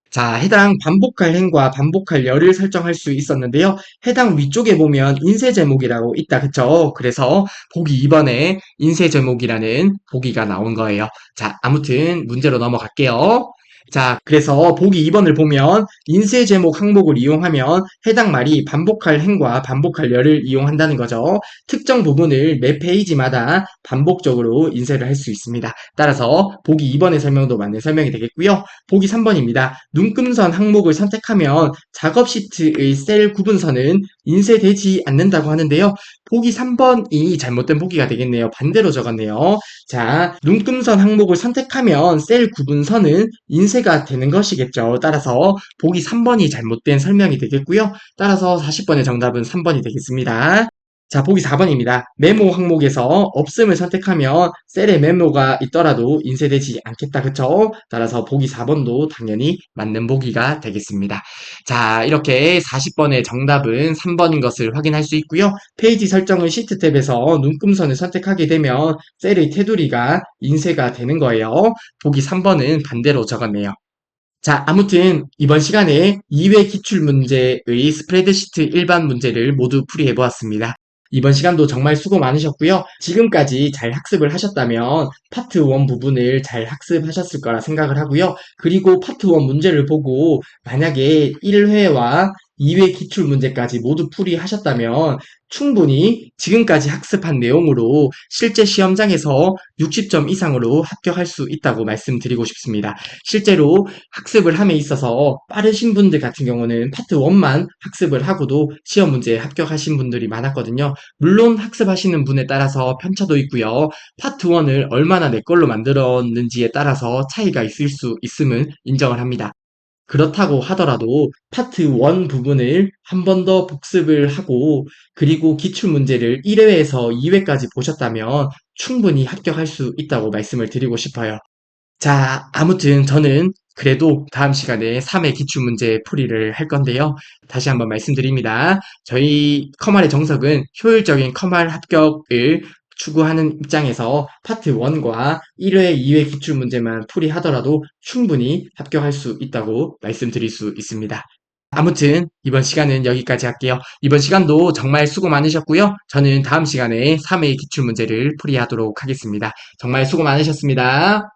자, 해당 반복할 행과 반복할 열을 설정할 수 있었는데요. 해당 위쪽에 보면 인쇄 제목이라고 있다. 그쵸? 그래서 보기 2번에 인쇄 제목이라는 보기가 나온 거예요. 자, 아무튼 문제로 넘어갈게요. 자, 그래서 보기 2번을 보면 인쇄 제목 항목을 이용하면 해당 말이 반복할 행과 반복할 열을 이용한다는 거죠. 특정 부분을 매 페이지마다 반복적으로 인쇄를 할 수 있습니다. 따라서 보기 2번의 설명도 맞는 설명이 되겠고요. 보기 3번입니다. 눈금선 항목을 선택하면 작업 시트의 셀 구분선은 인쇄되지 않는다고 하는데요. 보기 3번이 잘못된 보기가 되겠네요. 반대로 적었네요. 자, 눈금선 항목을 선택하면 셀 구분선은 인쇄가 되는 것이겠죠. 따라서 보기 3번이 잘못된 설명이 되겠고요. 따라서 40번의 정답은 3번이 되겠습니다. 자, 보기 4번입니다. 메모 항목에서 없음을 선택하면 셀에 메모가 있더라도 인쇄되지 않겠다. 그쵸? 따라서 보기 4번도 당연히 맞는 보기가 되겠습니다. 자, 이렇게 40번의 정답은 3번인 것을 확인할 수 있고요. 페이지 설정을 시트 탭에서 눈금선을 선택하게 되면 셀의 테두리가 인쇄가 되는 거예요. 보기 3번은 반대로 적었네요. 자, 아무튼 이번 시간에 2회 기출문제의 스프레드시트 일반 문제를 모두 풀이해보았습니다. 이번 시간도 정말 수고 많으셨고요. 지금까지 잘 학습을 하셨다면 파트 1 부분을 잘 학습하셨을 거라 생각을 하고요. 그리고 파트 1 문제를 보고 만약에 1회와 2회 기출문제까지 모두 풀이하셨다면 충분히 지금까지 학습한 내용으로 실제 시험장에서 60점 이상으로 합격할 수 있다고 말씀드리고 싶습니다. 실제로 학습을 함에 있어서 빠르신 분들 같은 경우는 파트 1만 학습을 하고도 시험 문제에 합격하신 분들이 많았거든요. 물론 학습하시는 분에 따라서 편차도 있고요. 파트 1을 얼마나 내 걸로 만들었는지에 따라서 차이가 있을 수 있음을 인정을 합니다. 그렇다고 하더라도 파트 1 부분을 한 번 더 복습을 하고 그리고 기출문제를 1회에서 2회까지 보셨다면 충분히 합격할 수 있다고 말씀을 드리고 싶어요. 자, 아무튼 저는 그래도 다음 시간에 3회 기출문제 풀이를 할 건데요. 다시 한번 말씀드립니다. 저희 커말의 정석은 효율적인 커말 합격을 추구하는 입장에서 파트 1과 1회, 2회 기출문제만 풀이하더라도 충분히 합격할 수 있다고 말씀드릴 수 있습니다. 아무튼 이번 시간은 여기까지 할게요. 이번 시간도 정말 수고 많으셨고요. 저는 다음 시간에 3회 기출문제를 풀이하도록 하겠습니다. 정말 수고 많으셨습니다.